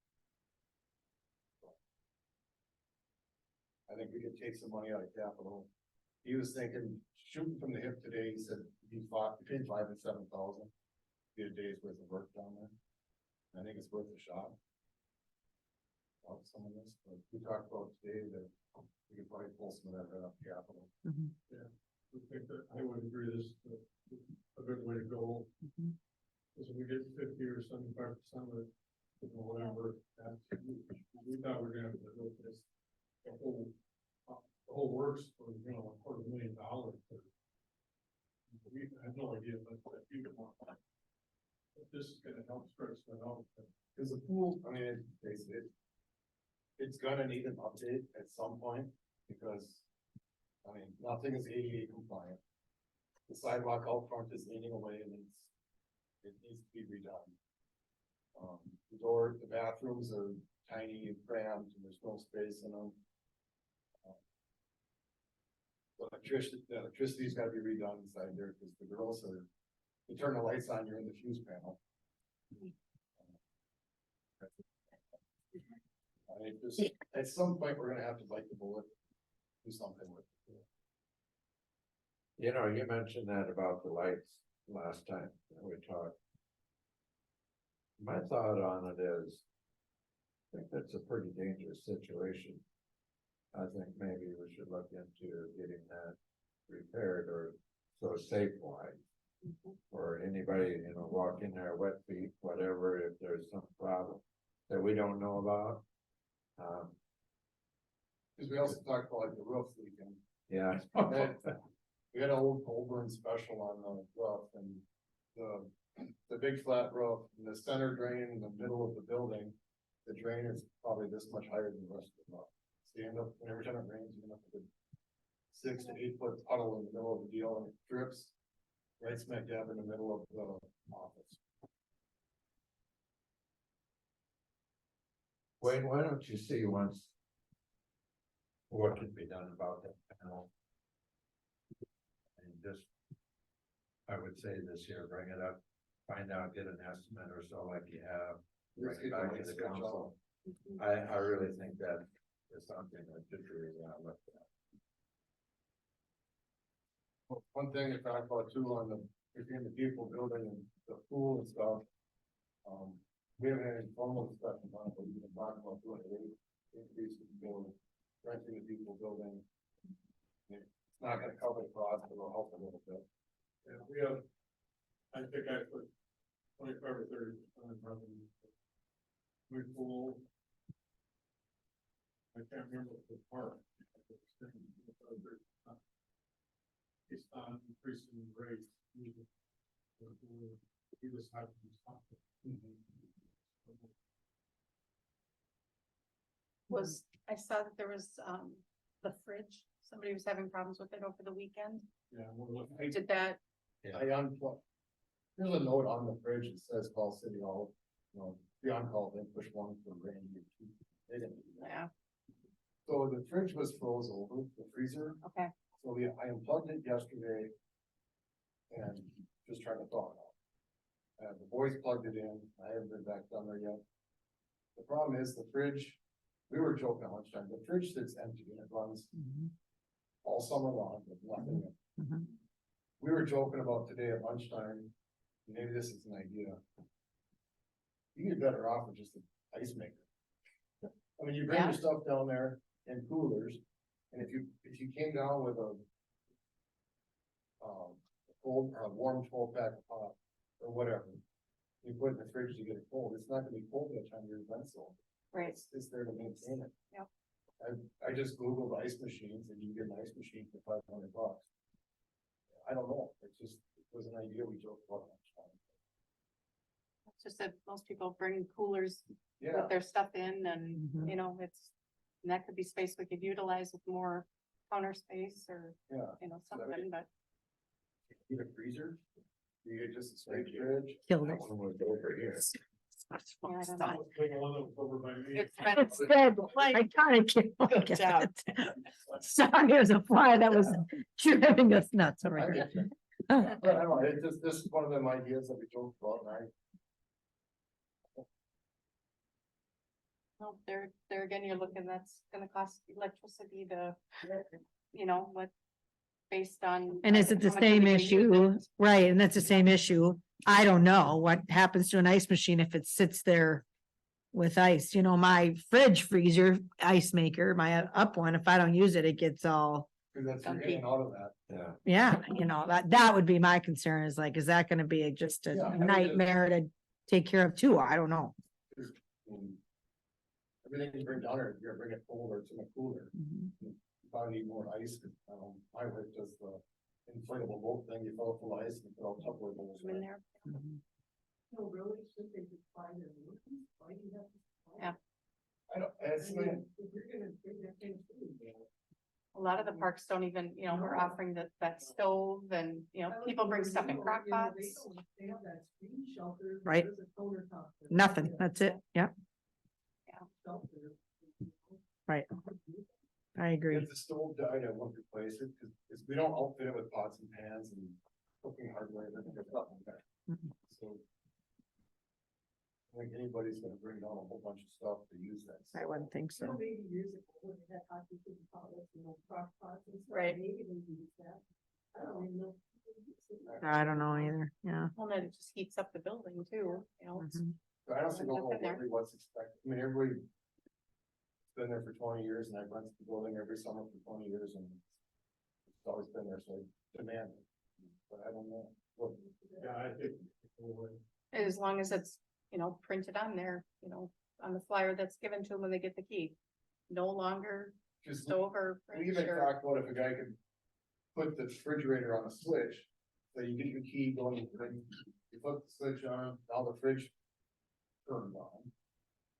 I think we could take some money out of capital. He was thinking, shooting from the hip today, he said, between 5,000 and 7,000. Be a day's worth of work down there. I think it's worth a shot. Out some of this, but we talked about today that we could probably pull some of that right off capital. Mhm. I think that I would agree this is a good way to go. Mhm. Because if we get 50 or 75% of it, whatever, we thought we were gonna have to look at this. The whole works for, $250,000. We have no idea, but you can want that. But this is gonna help stretch that out. Cause the pool, I mean, it's gonna need an update at some point, because, I mean, nothing is ADA compliant. The sidewalk out front is leaning away and it needs to be redone. The bathrooms are tiny and cramped and there's no space in them. The electricity's gotta be redone inside there, because the girls you turn the lights on, you're in the fuse panel. I mean, at some point, we're gonna have to bite the bullet, do something with it. You know, you mentioned that about the lights last time that we talked. My thought on it is, I think that's a pretty dangerous situation. I think maybe we should look into getting that repaired, or so safe wise. Or anybody, walk in there wet feet, whatever, if there's some problem that we don't know about. Cause we also talked about like the roof leaking. Yeah. We had an old Colburn special on the roof, and the big flat roof, and the center drain in the middle of the building, the drain is probably this much higher than the rest of the roof. So you end up, every time it rains, you end up with a 6 to 8 foot puddle in the middle of the deal, and it drips right smack dab in the middle of the office. Wayne, why don't you see once what can be done about that panel? And just, I would say this year, bring it up, find out, get an estimate or so like you have, bring it back to the council. I really think that is something that should really look at. Well, one thing to talk about too, between the people building and the pool and stuff. We haven't had any formal discussion on it, but we've been talking about doing a rate increase in the building, renting the people building. It's not gonna cover the cost, but it'll help a little bit. Yeah, we have, I think I put 25 or 30% revenue. We pool. I can't remember the part. It's not increasing rates. We just have to do something. I saw that there was, the fridge, somebody was having problems with it over the weekend. Yeah, we're looking. Did that I unplugged. There's a note on the fridge that says call city hall, you know, be on call, then push one for Randy or two. They didn't do that. Yeah, So the fridge was froze over, the freezer, okay, so I unplugged it yesterday. And just trying to thaw it out. The boys plugged it in, I haven't been back down there yet. The problem is the fridge, we were joking at lunchtime, the fridge sits empty and it runs all summer long with nothing in it. Mhm. We were joking about today at lunchtime, maybe this is an idea. You get better off with just an ice maker. I mean, you bring Yeah. your stuff down there in coolers, and if you came down with a cold, or a warm 12-pack of pop, or whatever, you put it in the fridge to get it cold, it's not gonna be cold by the time your event's over. right, It's there to maintain it. Yep. I just Googled ice machines, and you can get an ice machine for $500. I don't know, it was an idea we joked about last time. it's just that most people bring coolers Yeah, with their stuff in and, Mhm. you know, and that could be space we could utilize with more counter space or, yeah, you know, something, but. get a freezer, you get just a straight fridge. Killed That it. one was over here. Yeah, I don't know. The one that was over by me. It's been- It's dead. I kinda can't look Good at it. Sorry, it was a fly that was driving us nuts I over get here. you. But I don't know, this is one of them ideas that we joked about, and No, there again, you're looking, that's gonna cost electricity to, you know, what, based on. And is it the how much same everybody uses issue? it. Right, and that's the same issue. I don't know what happens to an ice machine if it sits there with ice. You know, my fridge freezer ice maker, my up one, if I don't use it, it gets all, cause that's, you're in and out of that. Yeah. yeah, you know, that would be my concern is like, is that gonna be just Yeah, I a mean, nightmare to take care of too? I don't know. Everything you bring down there, you're gonna bring it cold or it's in a cooler. Mhm. You probably need more ice, my wife does the inflatable boat thing, you fill it full of ice and you put all Tupperware bowls. In there. Mhm. Yeah. I don't, it's like, A lot of the parks don't even, you know, we're offering that stove and, you know, people bring stuff in crock pots. Right. Nothing, that's it. Yep, right. I agree. if the stove died, I won't replace it, cause we don't outfit it with pots and pans and cooking hardware, everything, there's nothing there. Mhm. So. I think anybody's gonna bring down a whole bunch of stuff to use that. I wouldn't think so. Right. I don't know either, yeah. Well, then it just heats up the building too, you know. it's- Mhm. So I honestly don't know Nothing there. really what's expected, I mean, everybody. Been there for 20 years and I've rented the building every summer for 20 years and. It's always been there, so I demand it, but I don't know. What, Yeah, I think. As long as it's, you know, printed on there, you know, on the flyer that's given to them when they get the key. No longer just, stove or we fridge even or, talked about if a guy could. Put the refrigerator on a switch, so you get your key going, you flip the switch on, now the fridge. Turned on.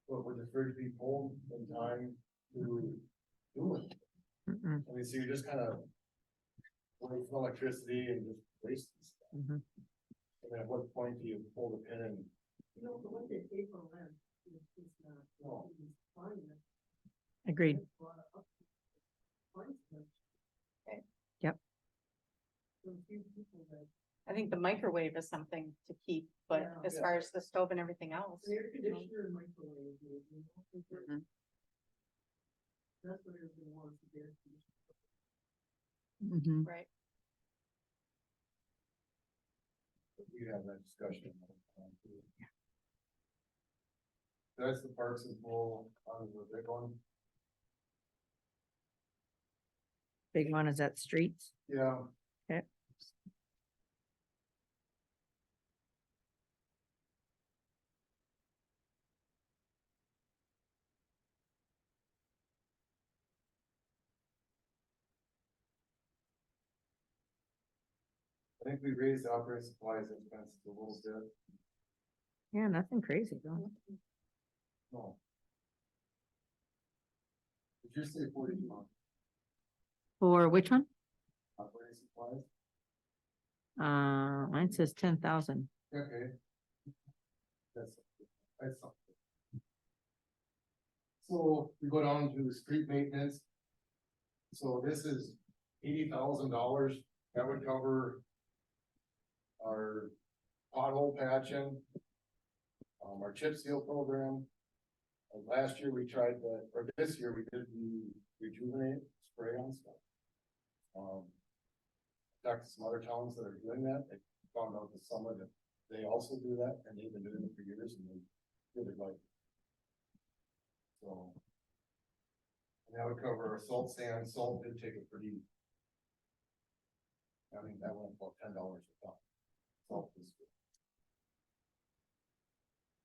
But would the fridge be cold in time to do it? Mm-mm. I mean, so you're just kind of. Wasting electricity and just wasting stuff. Mhm. I mean, at what point do you pull the pin and? No. Agreed. Yep. I think the microwave is something to keep, but Yeah. as far as the stove and everything else. Air you know, conditioner and microwave. Mhm. That's what everyone wants to get. Mhm. Right, We have that discussion. That's the parks and pool on the big one. Big one is at streets. Yeah. Okay. I think we raised the operating supplies expenses a little bit. Yeah, nothing crazy though. No. Did you say 40 For which one? operating supplies? Mine says 10,000. Okay. That's something. So we go down to the street maintenance. So this is $80,000, that would cover our pothole patching, our chip seal program. Last year we tried that, or this year we did the rejuvenate spray on stuff. Talked to some other towns that are doing that, they found out this summer that they also do that, and they've been doing it for years, and they really like it. So. And that would cover our salt sand, salt did take a pretty. I mean, that went about $10 a ton. Salt is good.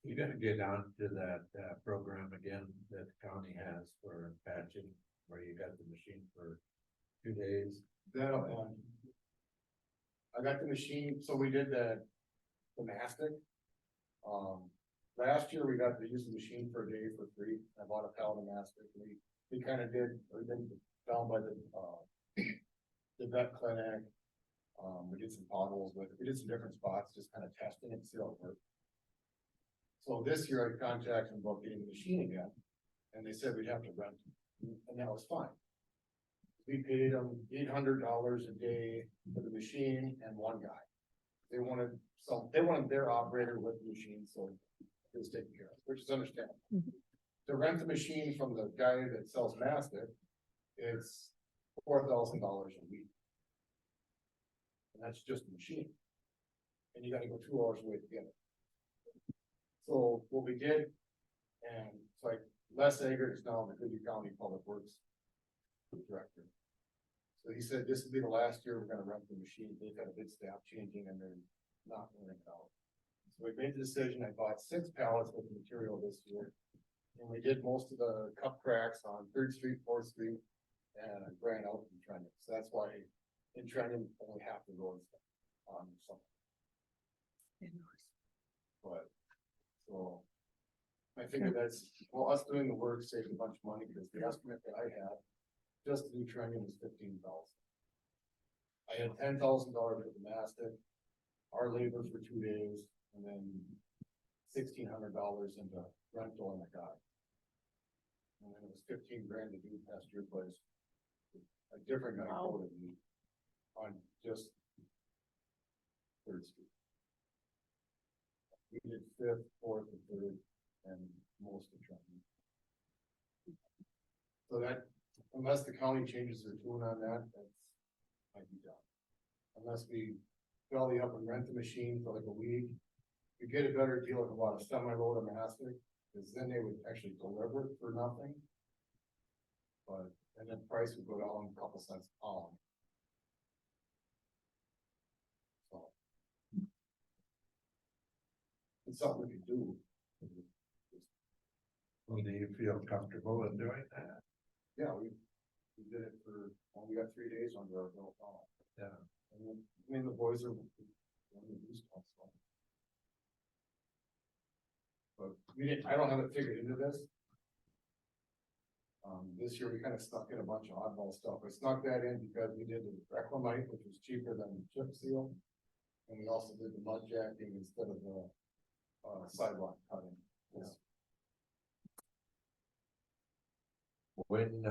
You gotta get on to that, program again that the county has for patching, where you got the machine for 2 days. That'll end. I got the machine, so we did the mastic. Last year we got to use the machine for a day for free. I bought a pallet of mastic. We kind of did, we've been down by the vet clinic. We did some potholes with it. We did some different spots, just kind of testing it, see how it worked. So this year I contacted them about getting the machine again, and they said we'd have to rent it, and that was fine. We paid them $800 a day for the machine and one guy. They wanted their operator with the machine, so it was taken care of, which is understandable. To rent the machine from the guy that sells mastic, it's $4,000 a week. And that's just the machine. And you gotta go 2 hours away to get it. So what we did, and it's like Les Eggert is now the Goodyear County Public Works Director. So he said, this will be the last year we're gonna rent the machine. They've got a big staff changing and they're not renting it out. So we made the decision, I bought 6 pallets with the material this year. And we did most of the cup cracks on 3rd Street, 4th Street, and I ran out in Trenton. So that's why in Trenton, only half the roads on some. But, so, I figured that's, well, us doing the work saved a bunch of money, because the estimate that I had, just to do Trenton was $15,000. I had $10,000 for the mastic, our labor for 2 days, and then $1,600 into rental and a guy. And then it was 15 grand to do past your place. A different guy Wow. quoted me on just 3rd Street. We did 5th, 4th, and 3rd, and most of Trenton. So that, unless the county changes their tune on that, that's might be done. Unless we belly up and rent the machine for like a week, you get a better deal if we bought a semi-load of mastic, because then they would actually deliver it for nothing. But, and then price would go down a couple cents a pound. So. It's something we could do. Well, do you feel comfortable in doing that? Yeah, we did it for, well, we got 3 days under our belt. Yeah. And then, I mean, the boys are. Used to it, so. But we didn't, I don't have it figured into this. This year we kind of stuck in a bunch of oddball stuff. We snuck that in because we did the reclamite, which was cheaper than the chip seal. And we also did the mud jacking instead of the sidewalk cutting. Yeah. When,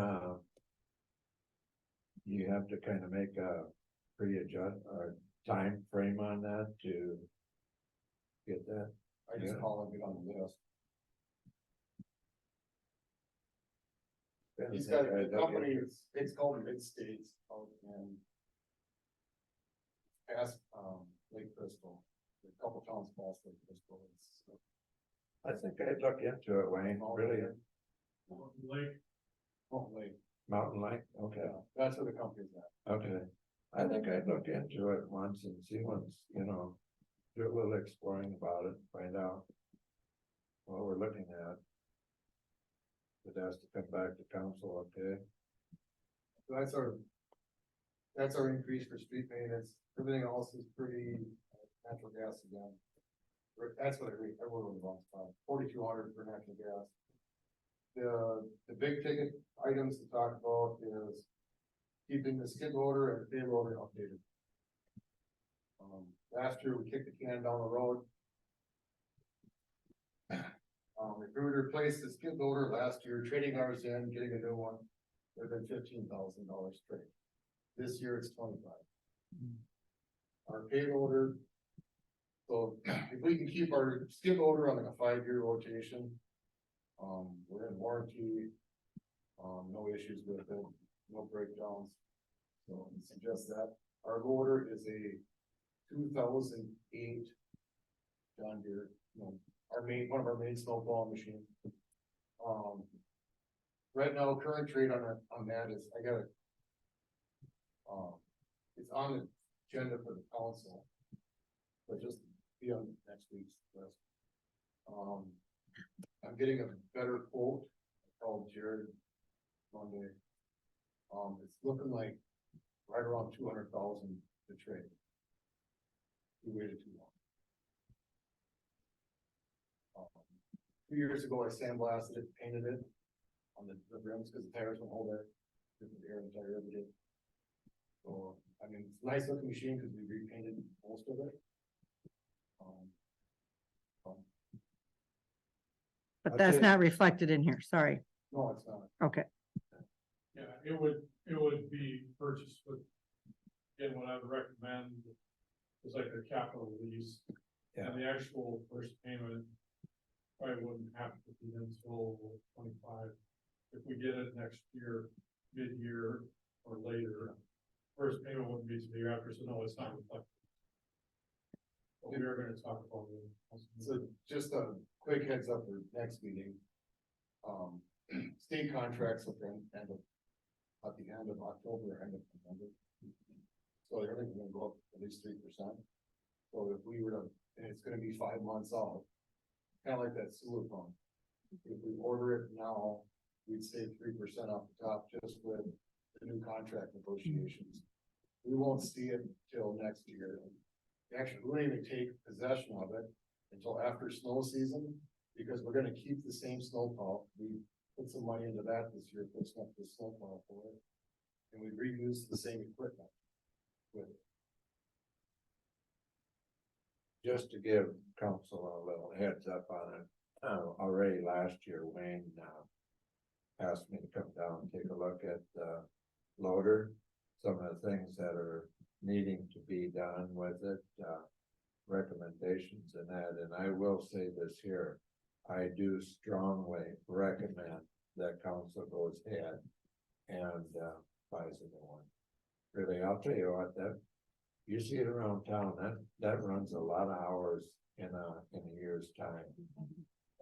you have to kind of make a pre-adjust, or time frame on that to get that? I just Yeah. call it, get on the list. He's got the company, it's called Mid-States out in past, Lake Crystal, a couple towns past Lake Crystal. I think I'd look into it, Wayne, really. Lake, Lake, Mountain Lake, okay, yeah, that's where the company's at. okay. I think I'd look into it once and see once, you know, do a little exploring about it, find out what we're looking at. It has to come back to council, okay? So that's our increase for street maintenance. Everything else is pretty natural gas again. That's what everyone wants, 4,200 for natural gas. The big ticket items to talk about is keeping the skid loader and the payloader updated. Last year we kicked the can down the road. If we were to replace the skid loader last year, trading ours in, getting a new one, would have been $15,000 trade. This year it's 25. Our pay loader. So if we can keep our skid loader on like a 5-year rotation, we're in warranty. No issues with it, no breakdowns. So I suggest that. Our loader is a 2008 John Deere, one of our main snowball machines. Right now, current trade on that is, I got it. It's on the agenda for the council, but just be on next week's list. I'm getting a better quote. I called Jared Monday. It's looking like right around 200,000 to trade. We waited too long. 2 years ago, I sandblasted it, painted it on the rims because the tires won't hold there. Different air and tire every day. So, I mean, it's a nice looking machine because we repainted most of it. But that's not reflected in here, sorry. No, it's not. Okay, Yeah, it would be purchased with, again, what I would recommend is like a capital lease. Yeah. And the actual first payment probably wouldn't have to be until 25. If we get it next year, mid-year or later, first payment wouldn't be to the year after, so no, it's not reflected. But we are gonna talk about it. So just a quick heads up for next meeting. State contracts at the end of October, end of November. So everything's gonna go up at least 3%. So if we were to, and it's gonna be 5 months out, kind of like that sewer pump. If we order it now, we'd save 3% off the top just with the new contract negotiations. We won't see it till next year. Actually, we won't even take possession of it until after snow season, because we're gonna keep the same snowplow. We put some money into that this year, fixing up the snowplow for it. And we reuse the same equipment with it. Just to give council a little heads up on it, already last year, Wayne, asked me to come down and take a look at the loader, some of the things that are needing to be done with it, recommendations and that, and I will say this here, I do strongly recommend that council goes ahead and, buys a new one. Really, I'll tell you what, that, you see it around town, that runs a lot of hours in a year's time.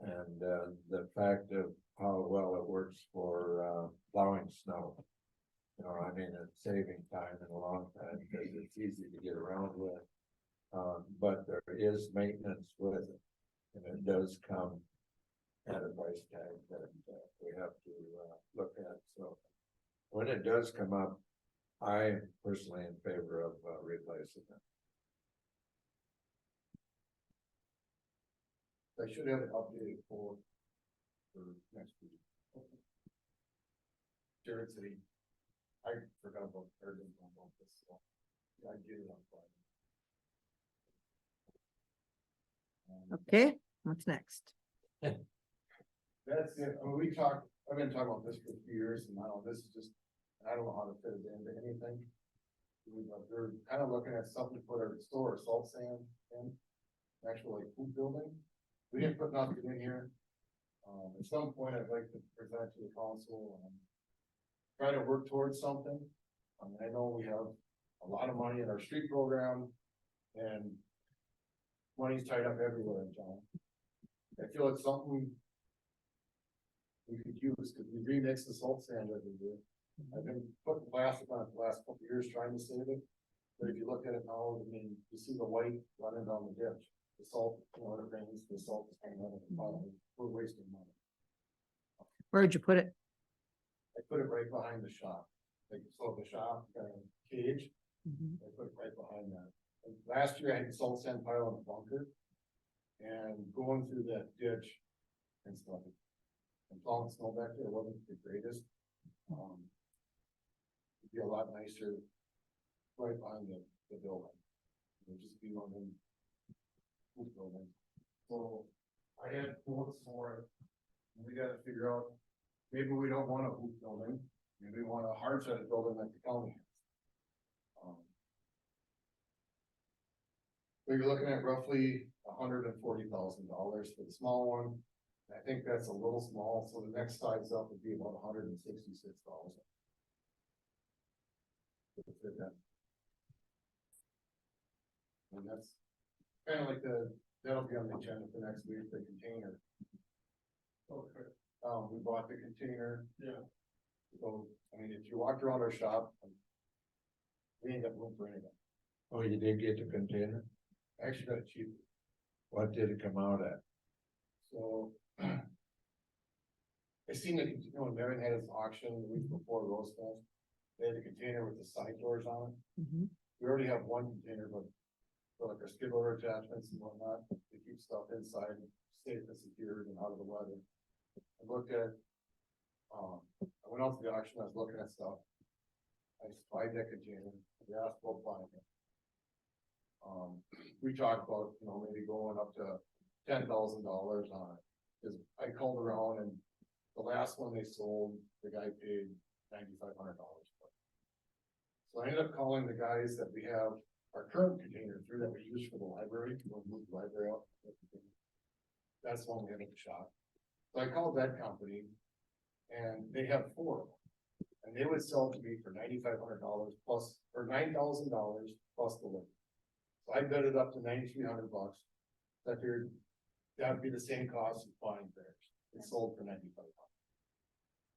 And, the fact of how well it works for, plowing snow. You know, I mean, it's saving time in a long time because it's easy to get around with. But there is maintenance with it, and it does come at a price tag that we have to look at. So when it does come up, I personally in favor of replacing it. I should have it updated for next week. Jared said I forgot about this, so I get it on Friday. okay, what's next? That's it. I mean, I've been talking about this for a few years, and now this is just, I don't know how to fit it into anything. They're kind of looking at something to put our store salt sand in, actual like food building. We didn't put nothing in here. At some point, I'd like to present to the council and try to work towards something. I know we have a lot of money in our street program, and money's tied up everywhere in town. I feel it's something we could use, because we remix the salt sand every year. I've been putting plastic on it the last couple of years trying to save it, but if you look at it now, I mean, you see the white running down the ditch. The salt, when it rains, the salt is coming out of the bottom. We're wasting money. Where'd you put it? I put it right behind the shop. Like, so the shop got a cage, I put it right behind that. And last year I had the salt sand pile in the bunker, and going through that ditch and stuff. And plowing snow back there wasn't the greatest. It'd be a lot nicer right behind the building. It'll just be one in. Hoop building. So I had quotes for it. And we gotta figure out, maybe we don't want a hoop building, maybe we want a hard sided building like the county has. So you're looking at roughly $140,000 for the small one. I think that's a little small, so the next size up would be about $166,000. And that's kind of like that'll be on the agenda for next week, the container. Okay, We bought the container, yeah, so, I mean, if you walked around our shop, we ain't got room for anything. Oh, you did get the container? I actually got it cheap, What did it come out at? so. I seen that, when Marion had his auction the week before Rose Fest, they had a container with the side doors on it. Mhm. We already have one container, but for like our skid loader attachments and whatnot, to keep stuff inside, safe and secured and out of the weather. I looked at, I went out to the auction, I was looking at stuff. I spied that container, we asked about buying it. We talked about, maybe going up to $10,000 on it, cause I called around and the last one they sold, the guy paid $9,500 for it. So I ended up calling the guys that we have our current container through that we use for the library, we'll move the library out. That's the one we have at the shop. So I called that company and they have 4 of them. And they would sell to me for $9,500 plus, or $9,000 plus the labor. So I bet it up to $9,300. I figured that'd be the same cost as buying theirs. It sold for $9,500.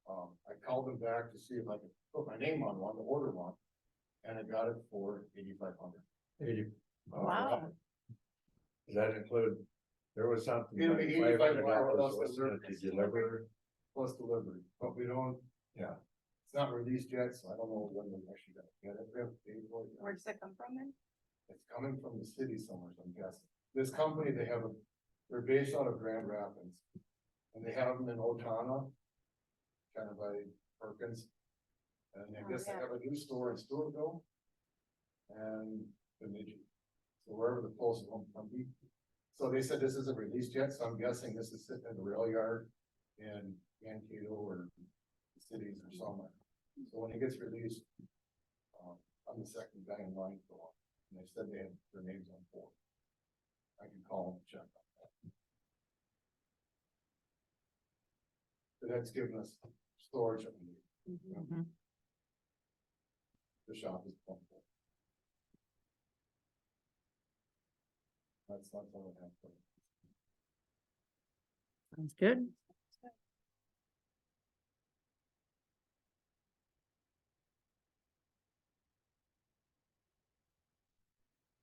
I called them back to see if I could put my name on one, to order one, and I got it for $8,500. Wow. Does that include, there was something. It'll be like $8,500 $500 plus wasn't it, to deliver, plus delivery, but we don't, yeah. it's not released yet, so I don't know when we're actually gonna get it. We have to pay for it. Where does it come from then? It's coming from the city somewhere, so I'm guessing. This company, they're based out of Grand Rapids. And they have them in Otana, kind of by Perkins. And I Oh, guess they yeah. have a new store in Stewartville. And Bemidji. So wherever the closest one can be. So they said this isn't released yet, so I'm guessing this is sitting in the rail yard in Mankato or the cities or somewhere. So when it gets released, I'm the second guy in line for one. And they said they had their names on 4. I can call them and check on that. But that's given us storage that we need. Mhm. The shop is pumped. That's all I have for you. Sounds good.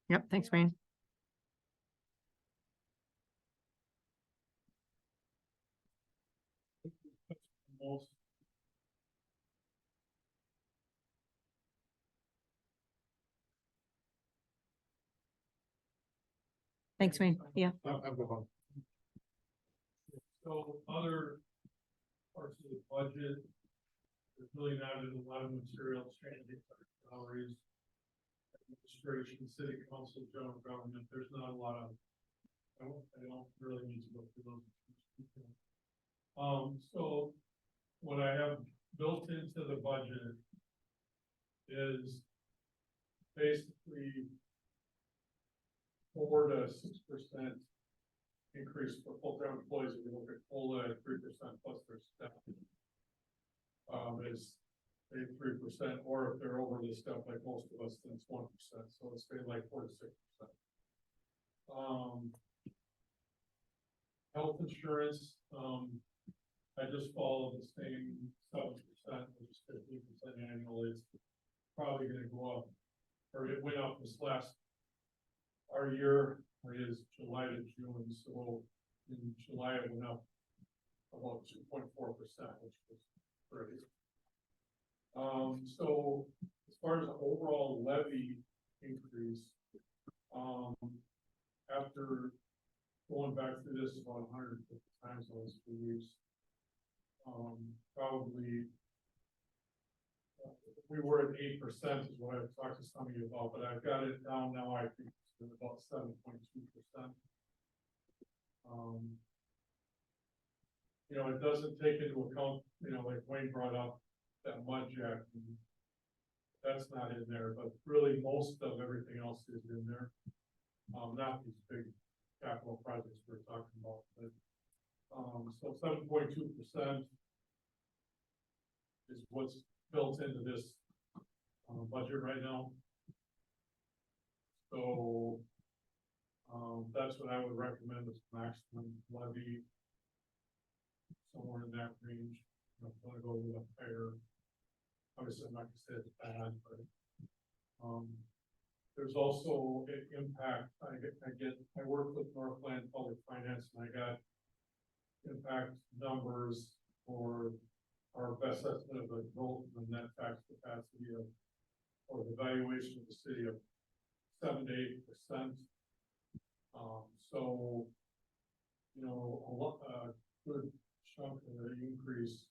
Yep, thanks, Wayne. most. Thanks, Wayne. Yeah. I'm going. So other parts of the budget, there's really not a lot of material changes, salaries, administration, city council, general government, there's not a lot of, I don't really need to go through those. So what I have built into the budget is basically 4 to 6% increase for full-time employees. If you look at COLA at 3% plus their step. Is 3%, or if they're over the step like most of us, then it's 1%. So it's staying like 4 to 6%. Health insurance, I just followed the same 7%, which is 15% annually. It's probably gonna go up, or it went up this last. Our year is July to June, so in July it went up about 2.4%, which was pretty. So as far as the overall levy increase, after going back through this about 150 times in those 2 weeks, probably we were at 8% is what I've talked to some of you about, but I've got it down now, I think it's about 7.2%. You know, it doesn't take into account, you know, like Wayne brought up, that mud jack. That's not in there, but really most of everything else is in there. Not these big capital projects we're talking about, but, so 7.2% is what's built into this, budget right now. So, that's what I would recommend as maximum levy. Somewhere in that range, you know, if you wanna go a little higher. Obviously, I'm not gonna say it's bad, but, there's also an impact, I work with Northland Public Finance and I got impact numbers for our best estimate of the growth in the net tax capacity of, or the valuation of the city of 7 to 8%. So, you know, a lot, good chunk of the increase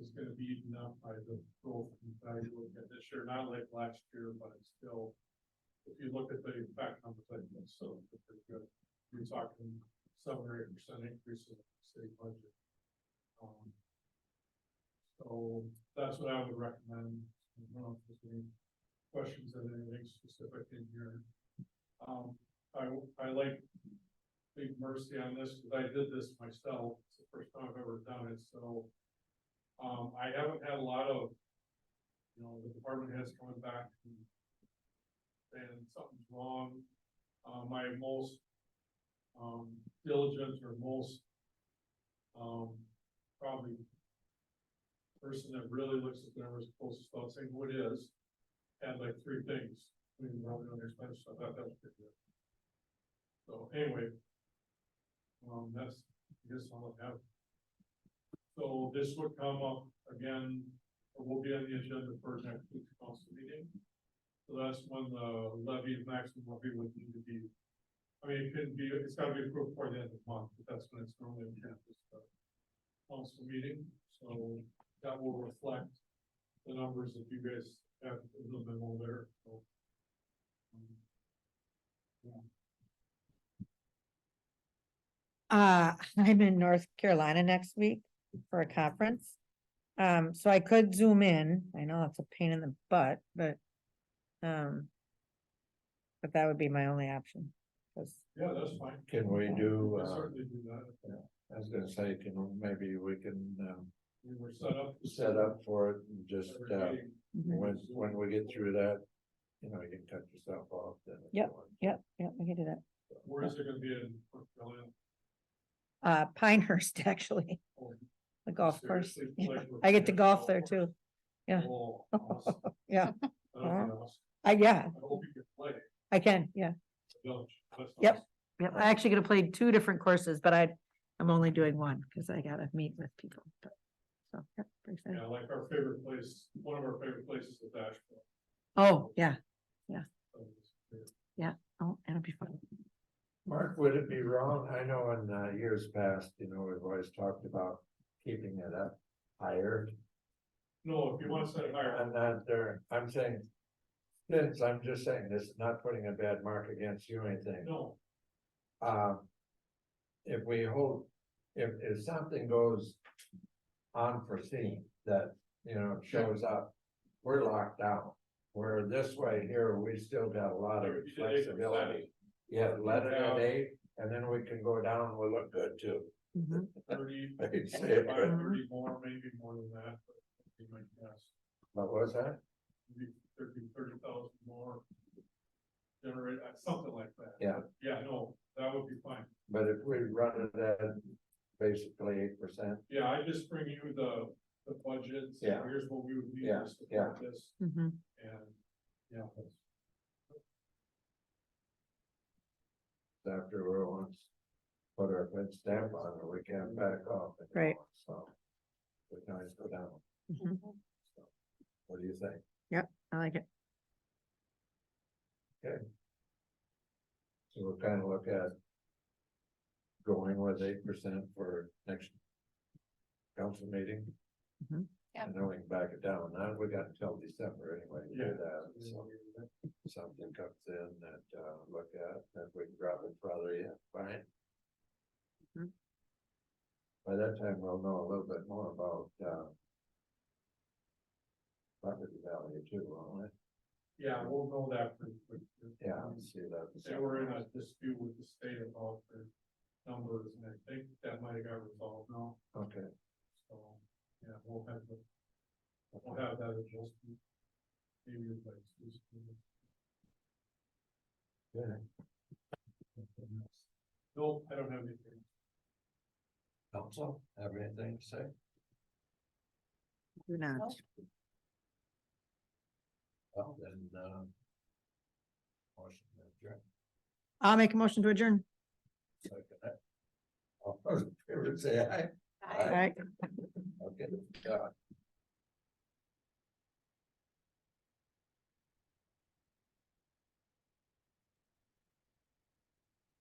is gonna be eaten up by the growth in value we'll get this year, not like last year, but it's still, if you look at the impact numbers, I think it's still pretty good. You're talking 7 or 8% increase in the city budget. So that's what I would recommend. I don't know if there's any questions on anything specific in here. I like Big Mercy on this, because I did this myself. It's the first time I've ever done it, so. I haven't had a lot of, you know, the department heads coming back and saying something's wrong. My most, diligent or most, probably person that really looks at the numbers closest without saying who it is, had like 3 things. We didn't really understand, so I thought that was pretty good. So anyway, that's, I guess all I have. So this would come up again, or will be on the agenda for next week's council meeting. So that's when the levy, maximum levy would need to be, I mean, it couldn't be, it's gotta be approved before the end of the month, but that's when it's normally in campus council meeting. So that will reflect the numbers that you guys have in the memo there. So, I'm in North Carolina next week for a conference. So I could zoom in. I know it's a pain in the butt, but that would be my only option. 'Cause yeah, that's fine. Can we We do, can certainly do that. I was gonna say, maybe we can, We were set up. set up for it and just, every meeting. when we get through that, you know, you can cut yourself off then. if you Yep. want. Yep, we can do that. Where is it gonna be in North Carolina? Pinehurst, actually, Oh, the golf course. seriously, Yeah. like with I get to the golf there golf course? too. Yeah. Oh, awesome. Yeah, That'll be awesome. yeah, I hope you can play. I can, yeah. Village. That's Yep. awesome. Yep, I actually gonna play 2 different courses, but I'm only doing one because I gotta meet with people. But, so, yeah, pretty excited. Yeah, like our favorite place, one of our favorite places is Asheville. Oh, yeah, So it's- oh, it'll be fun. Mark, would it be wrong? I know in years past, you know, we've always talked about keeping it up higher. No, if you want to set it higher, I'm not there, I'm saying, since I'm just saying, this is not putting a bad mark against you or anything. no, If we hold, if something goes unforeseen that, you know, shows up, we're locked down. Where this way here, we still got a lot of Like if you did 8%. flexibility. Yeah, let it at 8, and then we can go down, we'll look good too. Mhm. 30, I'd say it, 25, but 30 more, maybe more than that, but that'd be my guess. what was that? Maybe 30,000 more. Generate, something like that. Yeah. Yeah, no, that would be fine. But if we run it at basically 8%, Yeah, I just bring you the budgets. Yeah. Here's what we would need Yeah, to support this, Mhm. and, yeah, that's. after we once put our good stamp on it, we can't back off. anymore, Right. So we can always go down. Mhm. So, what do you think? I like it. So we'll kind of look at going with 8% for next council meeting. Mhm. Yeah. And then we can back it down. Now we got until December anyway to do Yeah. that, so. Something comes in that, look at, if we can drop it further, yeah, fine. Mhm. By that time, we'll know a little bit more about, property value too, won't we? Yeah, we'll know that pretty quick. Yeah, see that. They were in a dispute with the state about their numbers, and I think that might have got resolved now, Okay. so, yeah, we'll have that adjustment. Maybe replaced. Good. No, I don't have anything. Council, have anything to say? Do not. No. Well, then, motion to adjourn. I'll make a motion to adjourn. Second that. All those in favor say aye. All right. Okay,